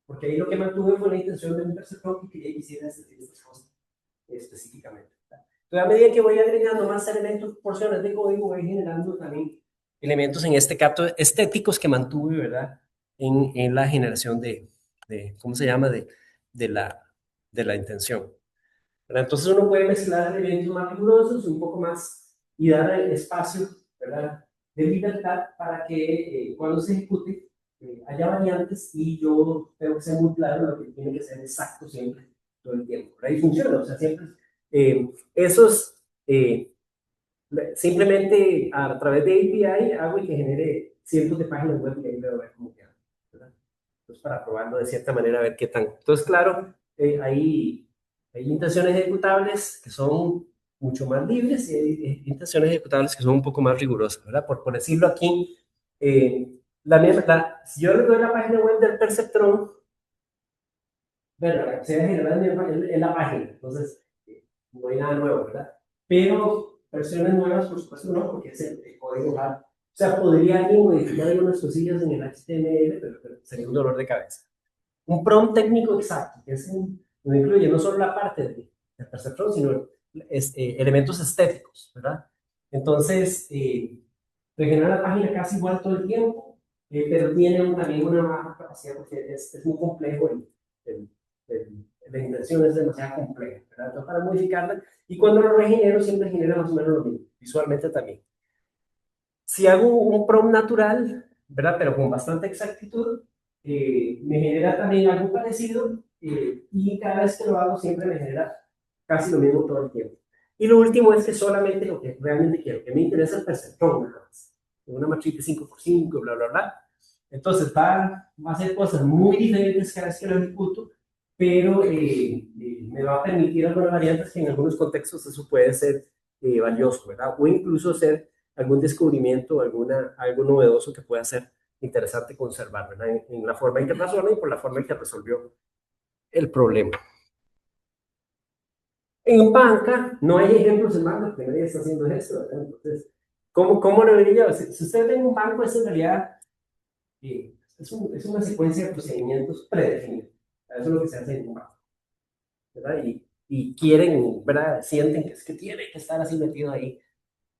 Porque ahí lo que mantuve fue la intención de un perceptor que quería que hiciera estas cosas específicamente. ¿Verdad? Entonces, a medida que voy agregando más elementos, porciones de código, voy generando también elementos, en este caso, estéticos que mantuve, ¿verdad? En la generación ¿cómo se llama? De la, de la intención. ¿Verdad? Entonces uno puede mezclar elementos más rigurosos, un poco más, y dar espacio, ¿verdad? De libertad para que cuando se ejecute haya variantes y yo tengo que ser muy claro lo que tiene que ser exacto siempre, todo el tiempo. ¿Verdad? Y funciona, o sea, siempre. Esos simplemente a través de API hago y que genere cientos de páginas web y ahí veo a ver cómo queda, ¿verdad? Entonces, para probarlo de cierta manera, a ver qué tan. Entonces, claro, hay intenciones ejecutables que son mucho más libres y hay intenciones ejecutables que son un poco más rigurosas, ¿verdad? Por decirlo aquí, si yo le doy la página web del perceptrón, ¿verdad? Se genera en la página, entonces no hay nada nuevo, ¿verdad? Pero versiones nuevas, por supuesto, no, porque es el código HAL. O sea, podría alguien modificar algunas cosillas en el HTML, pero sería un dolor de cabeza. Un prompt técnico exacto, que no incluye no solo la parte del perceptrón, sino elementos estéticos, ¿verdad? Entonces, regenera la página casi igual todo el tiempo, pero tiene también una baja capacidad porque es muy complejo el, la intención es demasiado compleja, ¿verdad? Entonces, para modificarla, y cuando lo regenero, siempre genera más o menos lo mismo, visualmente también. Si hago un prompt natural, ¿verdad? Pero con bastante exactitud, me genera también algo parecido y cada vez que lo hago siempre me genera casi lo mismo todo el tiempo. Y lo último es que solamente lo que realmente quiero, que me interesa el perceptrón, nada más. Una matriz de 5x5, bla, bla, bla. Entonces va a hacer cosas muy diferentes cada vez que lo ejecuto, pero me va a permitir algunas variantes que en algunos contextos eso puede ser valioso, ¿verdad? O incluso ser algún descubrimiento, algo novedoso que pueda ser interesante conservar, ¿verdad? En la forma en que razona y por la forma en que resolvió el problema. En banca no hay ejemplos en banca, que nadie está haciendo eso, ¿verdad? Entonces, ¿cómo lo diría yo? Si usted ve en un banco, es en realidad es una secuencia de procedimientos predefinidos. Eso es lo que se hace en un banco, ¿verdad? Y quieren, ¿verdad? Sienten que es que tiene que estar así metido ahí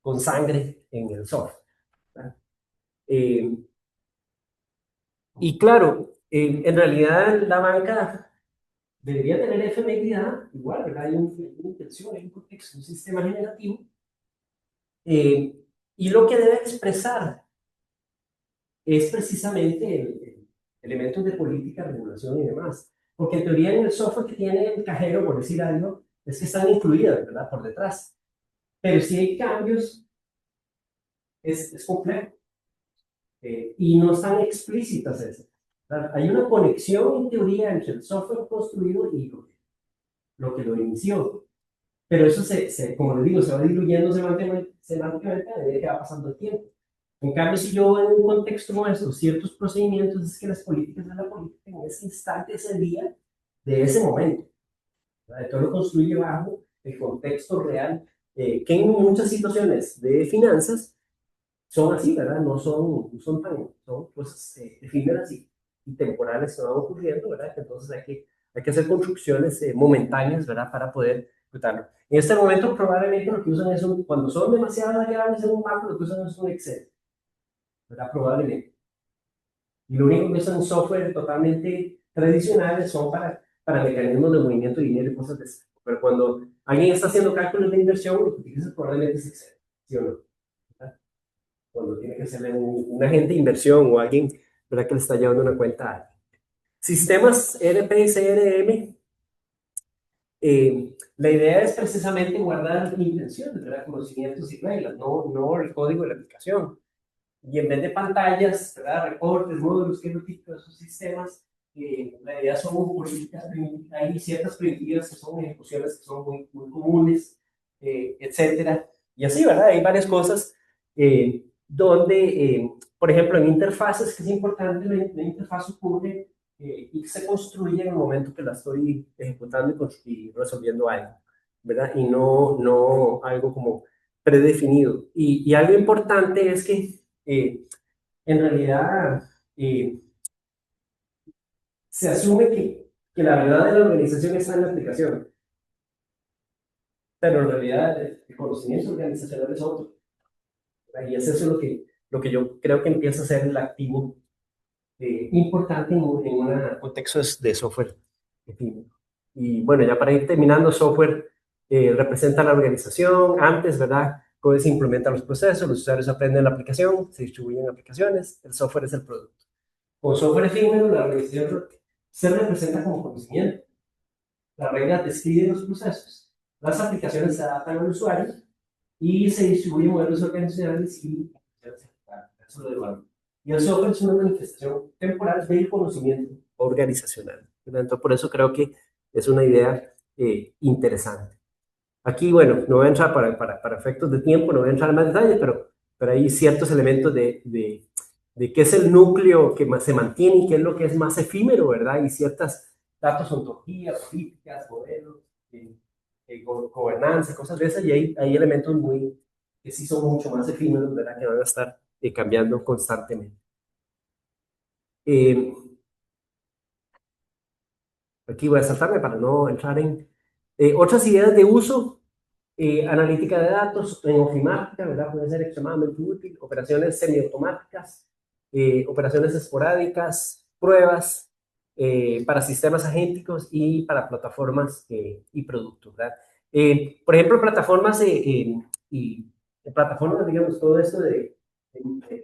con sangre en el software. Y claro, en realidad la banca debería tener efemeridad, igual, ¿verdad? Hay una intención, hay un contexto, un sistema generativo, y lo que debe expresar es precisamente elementos de política, regulación y demás. Porque en teoría en el software que tiene el cajero, por decir algo, es que están incluidas, ¿verdad? Por detrás. Pero si hay cambios, es complejo. Y no están explícitas esas. Hay una conexión en teoría entre el software construido y lo que lo inició. Pero eso como les digo, se va diluyendo semánticamente a medida que va pasando el tiempo. En cambio, si yo en un contexto muestro ciertos procedimientos, es que las políticas de la política en ese instante, ese día, de ese momento. Todo lo construye bajo el contexto real, que en muchas situaciones de finanzas son así, ¿verdad? No son son cosas efímeras y temporales que van ocurriendo, ¿verdad? Entonces hay que hacer construcciones momentáneas, ¿verdad? Para poder ejecutarlo. En este momento probablemente lo que usan es cuando son demasiadas variables en un banco, lo que usan es un Excel, ¿verdad? Probablemente. Y lo único que son software totalmente tradicionales son para mecanismos de movimiento de dinero y cosas de eso. Pero cuando alguien está haciendo cálculos de inversión, lo que utiliza probablemente es Excel, ¿sí o no? ¿Verdad? Cuando tiene que ser un agente de inversión o alguien, ¿verdad?, que le está llevando una cuenta a alguien. Sistemas ERP y CRM, la idea es precisamente guardar intenciones, ¿verdad?, conocimientos y reglas, no el código de la aplicación. Y en vez de pantallas, ¿verdad?, reportes, módulos, que es lo típico de esos sistemas, la idea son políticas, hay ciertas primitivas que son ejecuciones que son muy comunes, etcétera. Y así, ¿verdad? Hay varias cosas donde, por ejemplo, en interfaces, que es importante, la interfaz ocurre y se construye en el momento que la estoy ejecutando y resolviendo algo, ¿verdad? Y no algo como predefinido. Y algo importante es que en realidad se asume que la verdad de la organización está en la aplicación, pero en realidad el conocimiento organizacional es otro. Y es eso lo que yo creo que empieza a ser el activo importante en un contexto de software efímero. Y bueno, ya para ir terminando, software representa la organización. Antes, ¿verdad?, cómo se implementan los procesos, los usuarios aprenden la aplicación, se distribuyen aplicaciones, el software es el producto. Con software efímero, la organización se representa como conocimiento. Las reglas describen los procesos, las aplicaciones se adaptan al usuario y se distribuyen modelos organizacionales y eso lo devuelve. Y el software es una manifestación temporal del conocimiento organizacional. Entonces, por eso creo que es una idea interesante. Aquí, bueno, no voy a entrar para efectos de tiempo, no voy a entrar en más detalles, pero hay ciertos elementos de qué es el núcleo que más se mantiene y qué es lo que es más efímero, ¿verdad? Y ciertas datos, ontología, políticas, modelos, gobernanza, cosas de esas, y hay elementos que sí son mucho más efímeros, ¿verdad?, que van a estar cambiando constantemente. Aquí voy a saltarme para no entrar en otras ideas de uso. Analítica de datos en ofimática, ¿verdad? Puede ser extremadamente útil. Operaciones semiautomáticas, operaciones esporádicas, pruebas para sistemas agénticos y para plataformas y productos, ¿verdad? Por ejemplo, plataformas y plataformas, digamos, todo esto de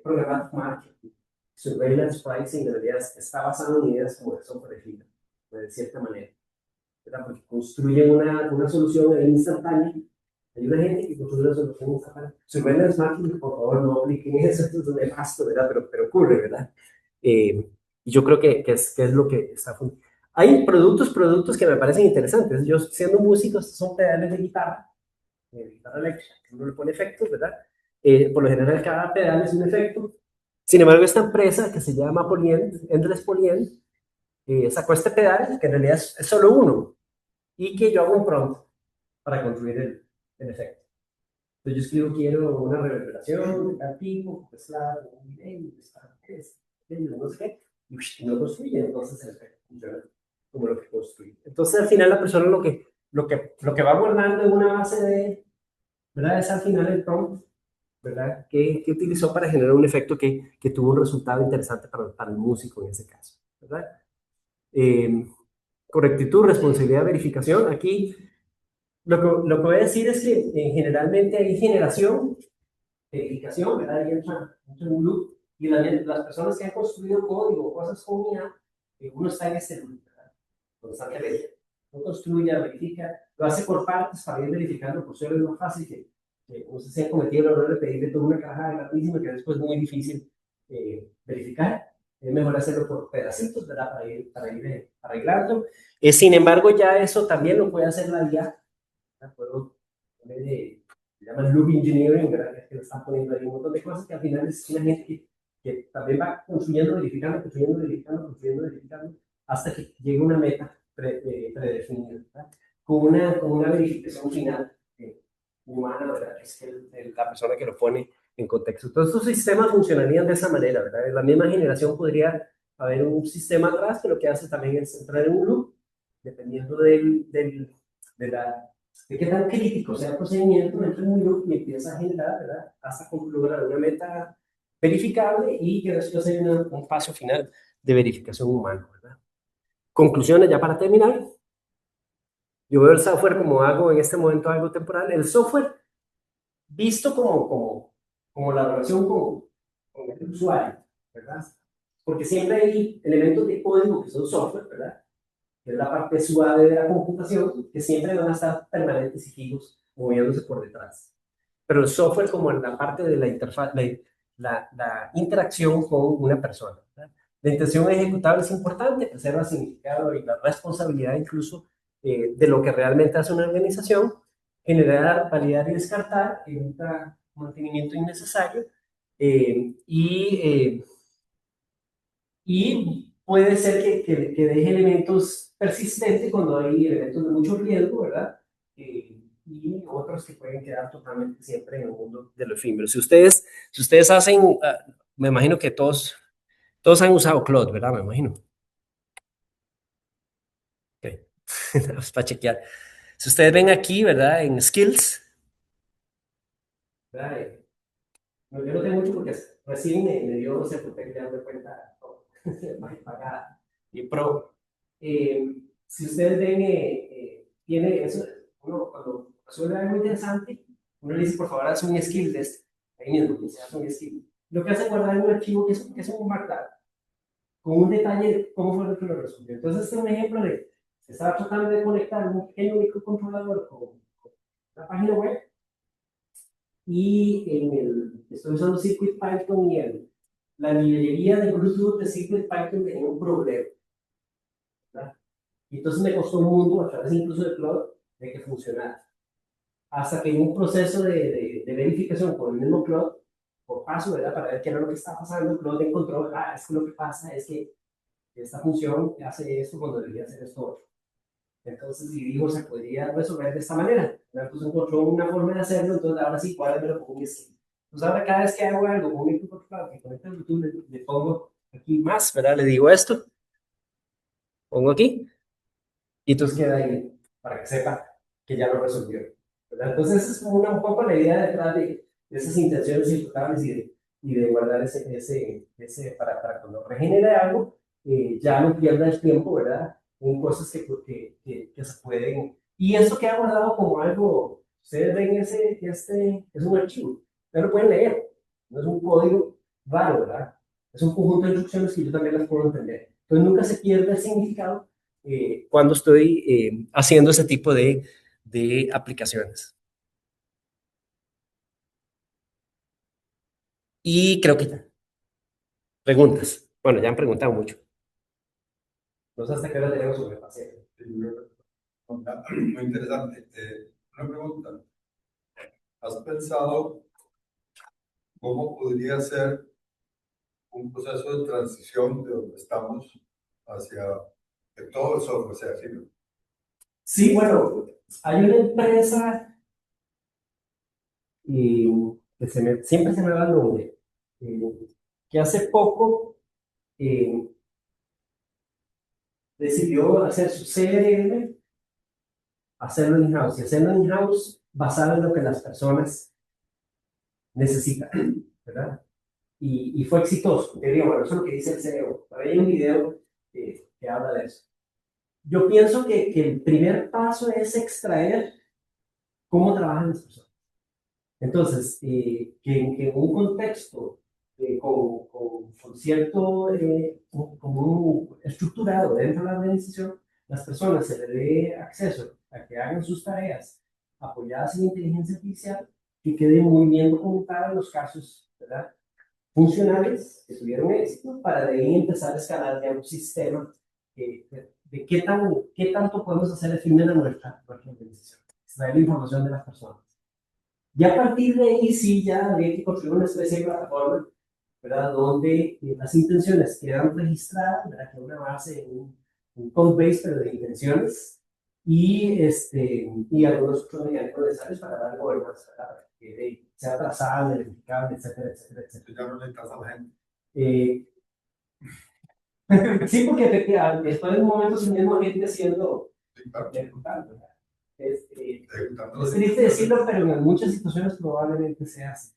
programar marketing, surveillance pricing, en realidad está basado en ideas como de software efímero, de cierta manera, ¿verdad? Porque construyen una solución instantánea. Hay una gente que construye una solución instantánea. Surveillance marketing, por favor, no apliquen eso, esto es un nefasto, ¿verdad? Pero ocurre, ¿verdad? Y yo creo que es lo que está funcionando. Hay productos que me parecen interesantes. Yo, siendo músico, estos son pedales de guitarra eléctrica, que uno le pone efectos, ¿verdad? Por lo general, cada pedal es un efecto. Sin embargo, esta empresa que se llama Polyend, Endless Polyend, sacó este pedal, que en realidad es solo uno, y que yo hago un prompt para construir el efecto. Entonces yo escribo, quiero una reverberación de tal tipo, pues claro, un delay, no sé qué, y lo construye, entonces el efecto funciona como lo que construye. Entonces al final la persona lo que va guardando en una base ¿verdad?, es al final el prompt, ¿verdad?, que utilizó para generar un efecto que tuvo un resultado interesante para el músico en ese caso, ¿verdad? Correctitud, responsabilidad, verificación. Aquí lo que voy a decir es que generalmente hay generación, verificación, ¿verdad? Y entra un loop, y las personas que han construido código, cosas con IA, uno está en este loop, ¿verdad?, constantemente. Uno construye, verifica, lo hace por partes para ir verificando, por suelo es más fácil que no se haya cometido el error de pedirle toda una caja gratísima que después es muy difícil verificar. Es mejor hacerlo por pedacitos, ¿verdad?, para ir arreglando. Sin embargo, ya eso también lo puede hacer la IA. Puedo poner se llama loop engineering, ¿verdad?, que le están poniendo ahí un montón de cosas que al final es una gente que también va construyendo, verificando, construyendo, verificando, construyendo, verificando, hasta que llegue una meta predefinida, ¿verdad?, con una verificación final humana, ¿verdad?, que es la persona que lo pone en contexto. Todos estos sistemas funcionarían de esa manera, ¿verdad? En la misma generación podría haber un sistema atrás que lo que hace también es entrar en un loop, dependiendo de qué tan crítico sea el procedimiento, entra en un loop y empieza a generar, ¿verdad?, hasta lograr una meta verificable y que después hay un paso final de verificación humana, ¿verdad? Conclusiones ya para terminar. Yo veo el software como algo, en este momento, algo temporal. El software visto como la relación con el usuario, ¿verdad? Porque siempre hay elementos de código que son software, ¿verdad? Que es la parte suave de la computación, que siempre van a estar permanentes y fijos, moviéndose por detrás. Pero el software como en la parte de la interfaz, la interacción con una persona, ¿verdad? La intención ejecutable es importante, preserva el significado y la responsabilidad incluso de lo que realmente hace una organización, generar, validar y descartar, evita mantenimiento innecesario y puede ser que deje elementos persistentes cuando hay elementos de mucho riesgo, ¿verdad? Y otros que pueden quedar totalmente siempre en el mundo de lo efímero. Si ustedes hacen, me imagino que todos han usado Claude, ¿verdad? Me imagino. Ok. Para chequear. Si ustedes ven aquí, ¿verdad? En Skills, ¿verdad? No, yo no tengo mucho porque recién me dio, no sé por qué, ya me cuenta más pagada. Y Pro. Si ustedes ven, tiene eso, uno cuando suena algo interesante, uno le dice, por favor, haz un skill test. Ahí mismo, se hace un skill. Lo que hace es guardar un archivo que es un markdown, con un detalle de cómo fue lo que lo resolvió. Entonces, este es un ejemplo de, estaba tratando de conectar un pequeño microcontrolador con la página web y estoy usando CircuitPython y la librería de Bluetooth de CircuitPython tenía un problema, ¿verdad? Y entonces me costó un mundo, a través incluso de Cloud, de que funcionara. Hasta que en un proceso de verificación con el mismo Cloud, por paso, ¿verdad? Para ver qué era lo que estaba pasando, Cloud encontró, es que lo que pasa es que esta función hace esto cuando debería hacer esto otro. Entonces, y dijo, se podría resolver de esta manera. Entonces encontró una forma de hacerlo, entonces ahora sí, ¿cuál me lo pongo en skill? Entonces ahora cada vez que hago algo con un equipo que conecta el Bluetooth, le pongo aquí más, ¿verdad? Le digo esto, pongo aquí, y entonces queda ahí, para que sepa que ya lo resolvió, ¿verdad? Entonces esa es como un poco la idea detrás de esas intenciones ejecutables y de guardar para cuando regenere algo, ya no pierda el tiempo, ¿verdad? En cosas que se pueden. Y eso queda guardado como algo, ustedes ven es un archivo, ustedes lo pueden leer, no es un código raro, ¿verdad? Es un conjunto de instrucciones que yo también las puedo entender. Entonces nunca se pierde el significado cuando estoy haciendo ese tipo de aplicaciones. Y creo que ya. Preguntas. Bueno, ya han preguntado mucho. No sé hasta qué hora tenemos sobre paseo. Muy interesante. Una pregunta. ¿Has pensado cómo podría ser un proceso de transición de donde estamos hacia que todo el software sea así? Sí, bueno, hay una empresa que siempre se me va el nombre, que hace poco decidió hacer su CRM, hacerlo in-house, y hacerlo in-house basado en lo que las personas necesitan, ¿verdad? Y fue exitoso. Te digo, bueno, eso es lo que dice el CEO. Por ahí hay un video que habla de eso. Yo pienso que el primer paso es extraer cómo trabajan las personas. Entonces, que en un contexto con cierto, como un estructurado dentro de la organización, las personas se les dé acceso a que hagan sus tareas apoyadas en inteligencia artificial, que queden muy bien documentados los casos, ¿verdad? Funcionales que tuvieron éxito para de ahí empezar a escalar ya un sistema de qué tanto podemos hacer efímera nuestra organización, extraer la información de las personas. Y a partir de ahí sí ya habría que construir una especie de plataforma, ¿verdad? Donde las intenciones quedan registradas, ¿verdad? Que una base, un code base, pero de intenciones, y algunos otros mecanismos necesarios para dar gobernanza, ¿verdad? Para que sea trazable, verificable, etcétera, etcétera, etcétera. Ya no necesitas a la gente. Eh, sí, porque efectivamente, después de un momento sin mismo gente siendo Sí, claro. ejecutado, ¿verdad? Ejecutando Es las triste decirlo, pero en muchas situaciones probablemente sea así.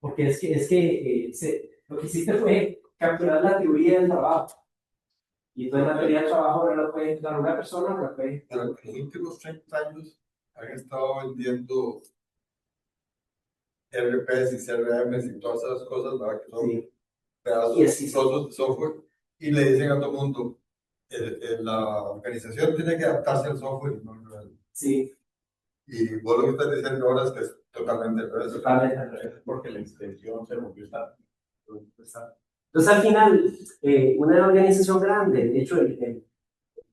Porque lo que hiciste fue capturar la teoría del trabajo. Y entonces la teoría del trabajo ahora la puede dar una persona, la puede... Pero en los últimos 30 años han estado vendiendo RPs y CRMs y todas esas cosas, ¿verdad? Que son Sí. pedazos Y así trozos de software, y le dicen a todo el mundo, la organización tiene que adaptarse al software y no al revés. Sí, Y vos lo que estás diciendo ahora es que es totalmente al revés. totalmente al revés. Porque la extensión se volvió estar. Entonces, al final, una organización grande, de hecho, el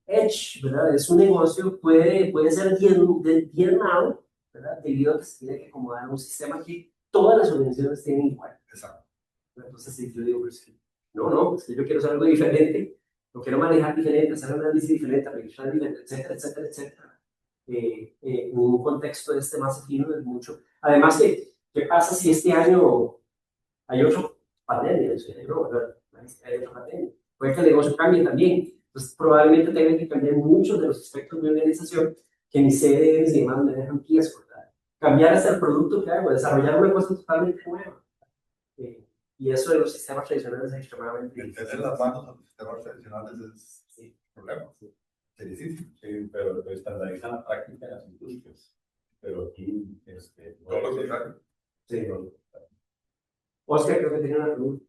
Edge, ¿verdad? Es un negocio, puede ser diezmado, ¿verdad? Debido a que se tiene que acomodar un sistema que todas las organizaciones tienen igual. Exacto. Entonces, si yo digo, pues, no, es que yo quiero hacer algo diferente, lo quiero manejar diferente, hacer un análisis diferente, aplicaciones diferentes, etcétera, etcétera, etcétera. Un contexto de este más afino es mucho. Además, ¿qué pasa si este año hay otra pandemia? No, ¿verdad? Hay otra pandemia. Puede que el negocio cambie también. Entonces, probablemente tengan que cambiar muchos de los aspectos de mi organización que mis CDs y demás me dejan pies, ¿verdad? Cambiar hasta el producto que hago, desarrollar una cosa totalmente nueva. Y eso de los sistemas tradicionales es extremadamente Meterle las manos a los sistemas tradicionales es un problema. Es difícil. Sí, pero lo estandarizan la práctica en las industrias. Pero aquí, Todo lo contrario. Sí. Oscar, creo que tenía una pregunta.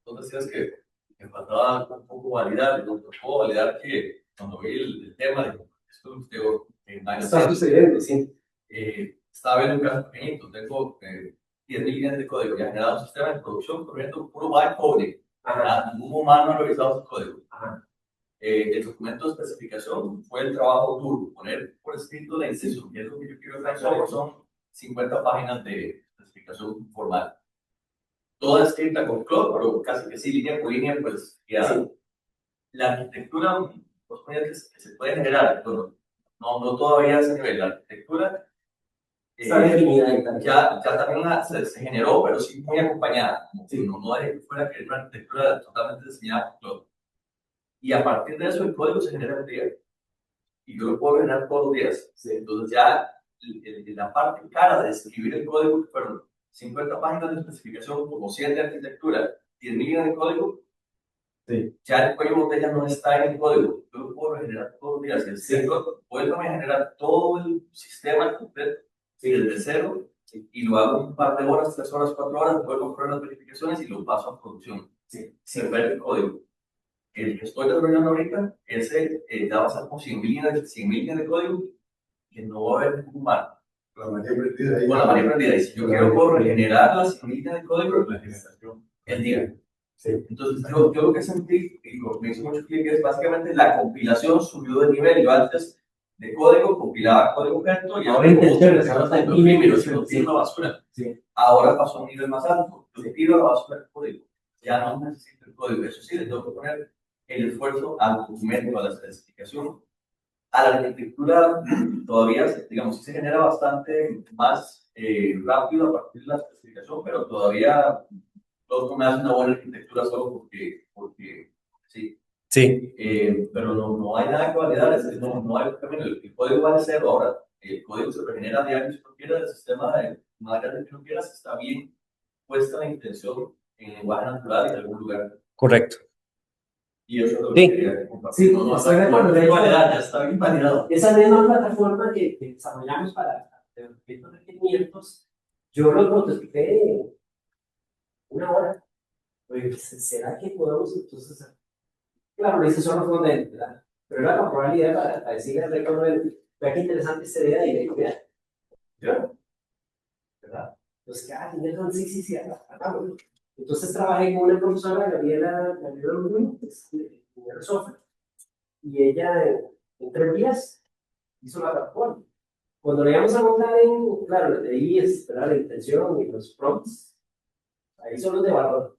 Tú decías que me faltaba un poco validar, no puedo validar que cuando vi el tema de esto en años Está sucediendo, sí. estaba viendo un caso pequeñito, tengo 10.000 líneas de código, ya generado un sistema de producción corriendo puro bytecoding. Ningún humano ha revisado su código. El documento de especificación fue el trabajo duro, poner por escrito la intención, que es lo que yo quiero hacer, son 50 páginas de especificación formal. Toda escrita con Cloud, pero casi que sí, línea por línea, pues ya. Sí. La arquitectura, pues que se puede generar, pero no todavía a ese nivel. La arquitectura está definida. Ya también se generó, pero sí muy acompañada. Sí. No de que fuera que una arquitectura totalmente diseñada por Cloud. Y a partir de eso, el código se genera un día. Y yo lo puedo generar todos los días. Sí. Entonces ya la parte cara de escribir el código, fueron 50 páginas de especificación, como 100 de arquitectura, 10.000 líneas de código. Sí. Ya el cuello de botella no está en el código. Yo lo puedo regenerar todos los días. El ciclo, vuelvo a generar todo el sistema completo, sí, desde cero, sí, y lo hago un par de horas, 3 horas, 4 horas, vuelvo a correr las verificaciones y lo paso a producción, sí, sin ver el código. El que estoy desarrollando ahorita, ese ya va a ser como 100.000 líneas de código, que no va a haber ningún mal. La manía prendida ahí. Con la manía prendida. Y si yo quiero puedo regenerar las 100.000 líneas de código, la generación el día. Sí. Entonces, yo lo que sentí, y lo que me hizo mucho clic, es básicamente la compilación subió de nivel. Yo antes de código compilaba código objeto y ahora intenciones, ahora está en primero, si no tiene una basura. Sí. Ahora pasó a un nivel más alto. Yo tiro la basura del código. Ya no necesito el código. Eso sí, le tengo que poner el esfuerzo al documento, a la especificación. A la arquitectura todavía, digamos, sí se genera bastante más rápido a partir de la especificación, pero todavía no me hace una buena arquitectura solo porque sí. Sí. Pero no hay nada que validar, no hay camino. El código va a ser ahora. El código se regenera a diario si no quieres, el sistema de más grande que no quieras, está bien puesta la intención en lenguaje natural en algún lugar. Correcto. Y eso es lo que quería compartir. Sí, estoy de acuerdo. Ya está bien validado. Esa misma plataforma que desarrollamos para los requerimientos, yo lo prototipé 1 hora. Pues, ¿será que podemos entonces? Claro, lo hice solo con él, ¿verdad? Pero era la probabilidad para decirle al rector, vea qué interesante esta idea, y le digo, vea, yo, ¿verdad? Entonces, sí, hagámoslo. Entonces trabajé con una profesora, Gabriela Rubio, que es ingeniera de software, y ella en 3 días hizo la plataforma. Cuando le íbamos a montar claro, de ahí es la intención y los prompts, ahí son los de valor.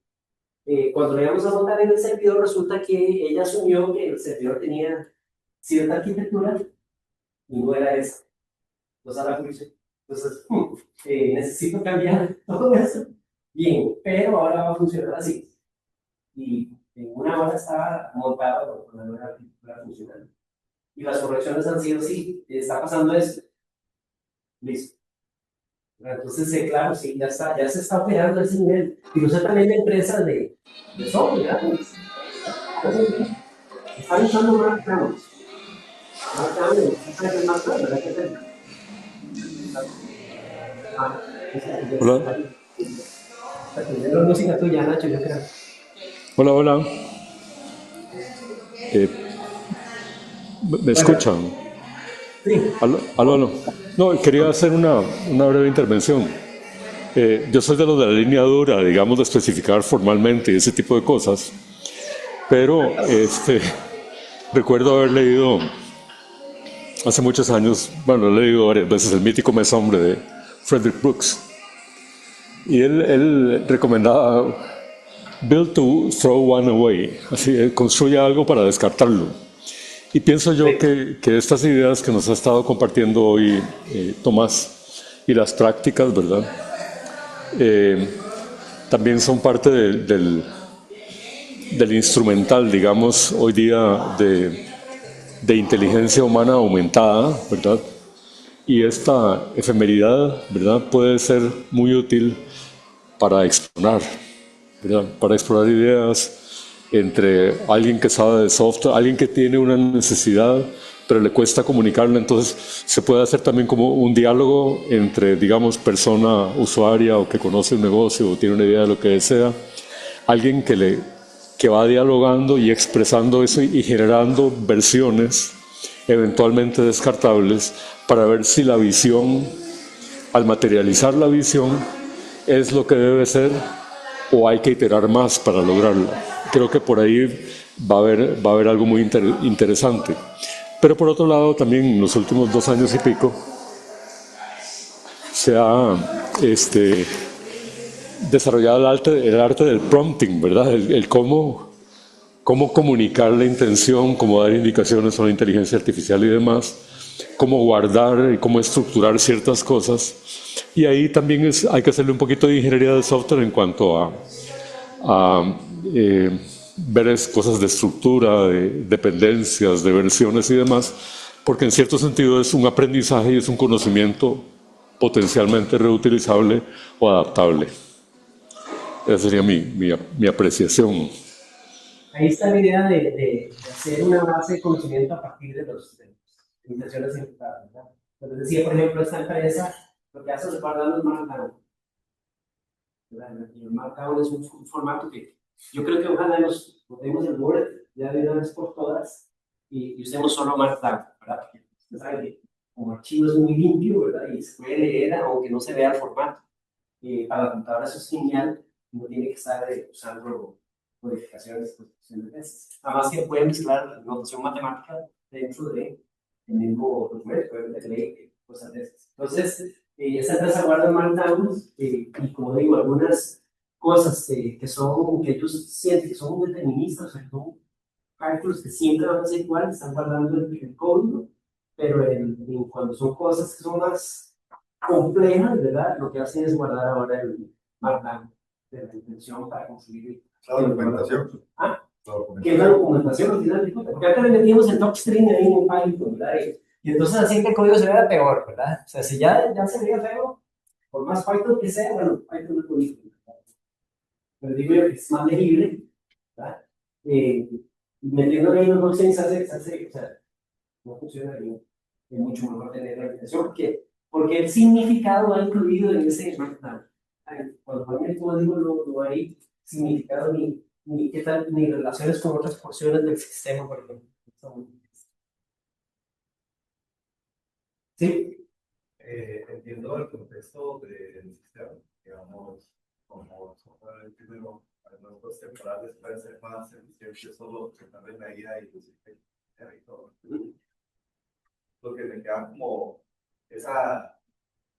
Cuando le íbamos a montar en el servidor, resulta que ella asumió que el servidor tenía cierta arquitectura y no era esa. Entonces, necesito cambiar todo eso. Bien, pero ahora va a funcionar así. Y en 1 hora estaba montado con la nueva arquitectura funcionando. Y las correcciones han sido, sí, está pasando esto. Listo. Entonces, claro, sí, ya se está operando a ese nivel. Y usted también la empresa de software, ¿verdad? Están usando Markdown. Markdown, ¿sabes Markdown, verdad? ¿Qué es el? Ah, Hola, la música tuya, Nacho, yo creo. hola, hola. Eh, ¿Me Bueno, escuchan? sí. Aló, aló, aló. No, quería hacer una breve intervención. Yo soy de los de la línea dura, digamos, de especificar formalmente y ese tipo de cosas, pero recuerdo haber leído hace muchos años, bueno, he leído varias veces el mítico Mes Hombre de Frederick Brooks, y él recomendaba build to throw one away, así, construya algo para descartarlo. Y pienso yo que estas ideas que nos ha estado compartiendo hoy Tomás y las prácticas, ¿verdad? Eh, también son parte del instrumental, digamos, hoy día de inteligencia humana aumentada, ¿verdad? Y esta efemeridad, ¿verdad? Puede ser muy útil para explorar, ¿verdad? Para explorar ideas entre alguien que sabe de software, alguien que tiene una necesidad, pero le cuesta comunicarla, entonces se puede hacer también como un diálogo entre, digamos, persona usuaria o que conoce un negocio o tiene una idea de lo que desea, alguien que va dialogando y expresando eso y generando versiones eventualmente descartables para ver si la visión, al materializar la visión, es lo que debe ser o hay que iterar más para lograrla. Creo que por ahí va a haber algo muy interesante. Pero por otro lado, también en los últimos 2 años y pico se ha desarrollado el arte del prompting, ¿verdad? El cómo comunicar la intención, cómo dar indicaciones a la inteligencia artificial y demás, cómo guardar y cómo estructurar ciertas cosas. Y ahí también hay que hacerle un poquito de ingeniería de software en cuanto a ver cosas de estructura, de dependencias, de versiones y demás, porque en cierto sentido es un aprendizaje y es un conocimiento potencialmente reutilizable o adaptable. Esa sería mi apreciación. Ahí está la idea de hacer una base de conocimiento a partir de las intenciones ejecutadas, ¿verdad? Entonces decía, por ejemplo, esta empresa, lo que hace es guardar los Markdown. Y el Markdown es un formato que yo creo que ojalá nos botemos el Word ya de una vez por todas y usemos solo Markdown, ¿verdad? Porque usted sabe que como archivo es muy limpio, ¿verdad? Y se puede leer aunque no se vea el formato. Para la computadora eso es genial, no tiene que estar usando modificaciones, construcciones de veces. Además que pueden mezclar la notación matemática dentro del mismo documento, pueden meterle cosas de esas. Entonces, esa empresa guarda Markdown y como digo, algunas cosas que son, que ellos sienten que son deterministas, o sea, que son cálculos que siempre van a ser iguales, están guardando el código, pero cuando son cosas que son más complejas, ¿verdad? Lo que hacen es guardar ahora el Markdown de la intención para conseguir La documentación. Ah, que es la documentación al final, porque acá le metimos el docstring ahí en Python, ¿verdad? Y entonces así que el código se vea peor, ¿verdad? O sea, si ya se veía feo, por más Python que sea, bueno, Python no es bonito, ¿verdad? Pero digo yo que es más legible, ¿verdad? Metiéndole ahí los docstrings o sea, no funciona bien. Es mucho mejor tener la intención porque el significado va incluido en ese Markdown. Cuando ponen el código no hay significado ni qué tal, ni relaciones con otras porciones del sistema, por ejemplo. Sí, Entiendo el contexto del sistema, digamos, como el primero, los temporales pueden ser más eficientes solo que también la IA y los y todo. Lo que me queda como esa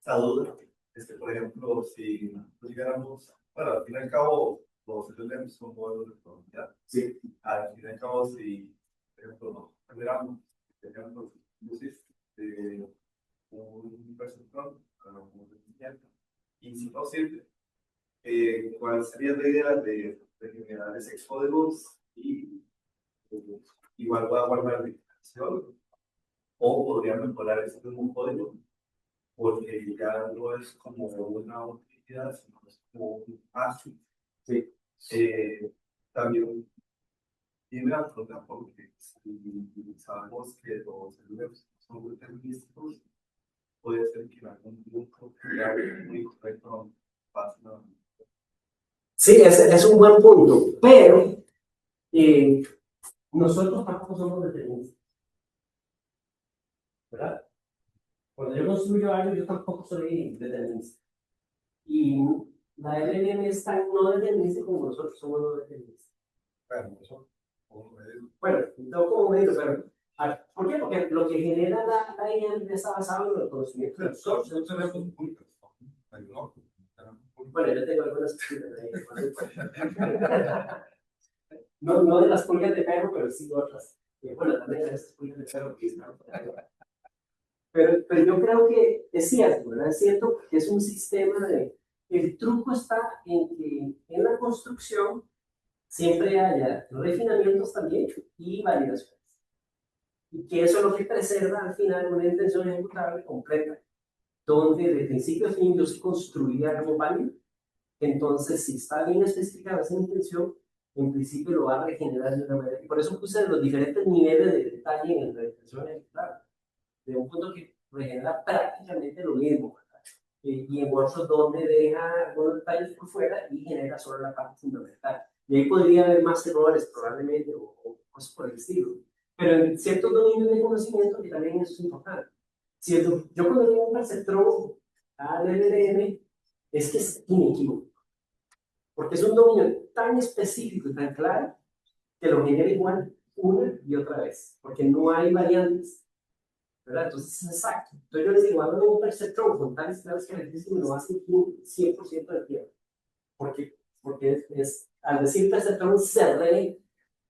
duda es que, por ejemplo, si pudiéramos, bueno, al fin y al cabo, los LLMs son modelos de probabilidad. Sí. Al fin y al cabo, si, por ejemplo, nos pudiéramos, teníamos luces de un perceptrón, un rendimiento, y si no sirve, ¿cuál sería la idea de generar ese código y igual va a guardar la información? O podría mejorar ese mismo código porque ya no es como una utilidad, sino es como un paso. Sí. También tiene la fruta porque si sabemos que los celulares son deterministas, puede ser que en algún punto muy correcto pase nada. Sí, es un buen punto, pero nosotros tampoco somos deterministas, ¿verdad? Cuando yo construyo algo, yo tampoco soy determinista. Y la LLM es tan no determinista como nosotros somos no deterministas. Bueno, eso, como medio. Bueno, no como medio, pero ¿por qué? Porque lo que genera la IAM está basado en el conocimiento de nosotros. No tenemos puntos. No, Bueno, yo tengo algunas cositas ahí. No de las pulgas de perro, pero sí de otras. Bueno, también de estas pulgas de perro. Pero yo creo que es cierto, ¿verdad? Es cierto que es un sistema de... El truco está en que en la construcción siempre haya refinamientos también y validaciones. Y que eso es lo que preserva al final una intención ejecutable completa, donde de principio a fin yo sí construía algo válido. Entonces, si está bien especificada esa intención, en principio lo va a regenerar de una manera. Y por eso puse los diferentes niveles de detalle en la intención ejecutable. De un punto que regenera prácticamente lo mismo, ¿verdad? Y en otros donde deja algunos detalles por fuera y genera solo la parte fundamental. Y ahí podría haber más errores probablemente o cosas por el estilo. Pero en ciertos dominios de conocimiento que también eso es importante. ¿Cierto? Yo cuando tengo un perceptrón al LLM es que es inequívoco. Porque es un dominio tan específico y tan claro que lo genera igual una y otra vez. Porque no hay variantes, ¿verdad? Entonces es exacto. Entonces yo les digo, háganme un perceptrón con tales características y me lo hacen 100% del tiempo. Porque al decir perceptrón, cerré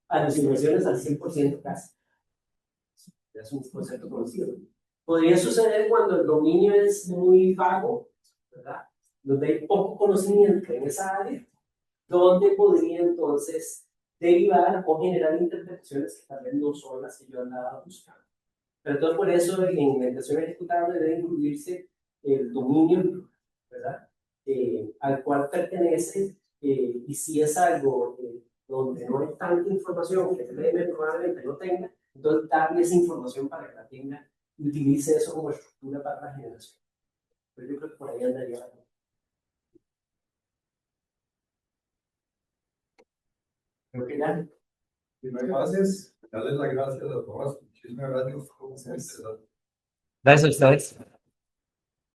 alucinaciones al 100% casi. Es un concepto conocido. Podría suceder cuando el dominio es muy vago, ¿verdad? Donde hay poco conocimiento en esa área, donde podría entonces derivar o generar interpretaciones que tal vez no son las que yo andaba buscando. Pero entonces por eso en la intención ejecutable debe incluirse el dominio, ¿verdad? Al cual pertenece, y si es algo donde no hay tanta información que el LM probablemente no tenga, entonces darle esa información para que la tenga y utilice eso como estructura para la generación. Pero yo creo que por ahí andaría la cosa. Creo que ya. Gracias. Darles las gracias a todas. Muchísimas gracias. Gracias a ustedes.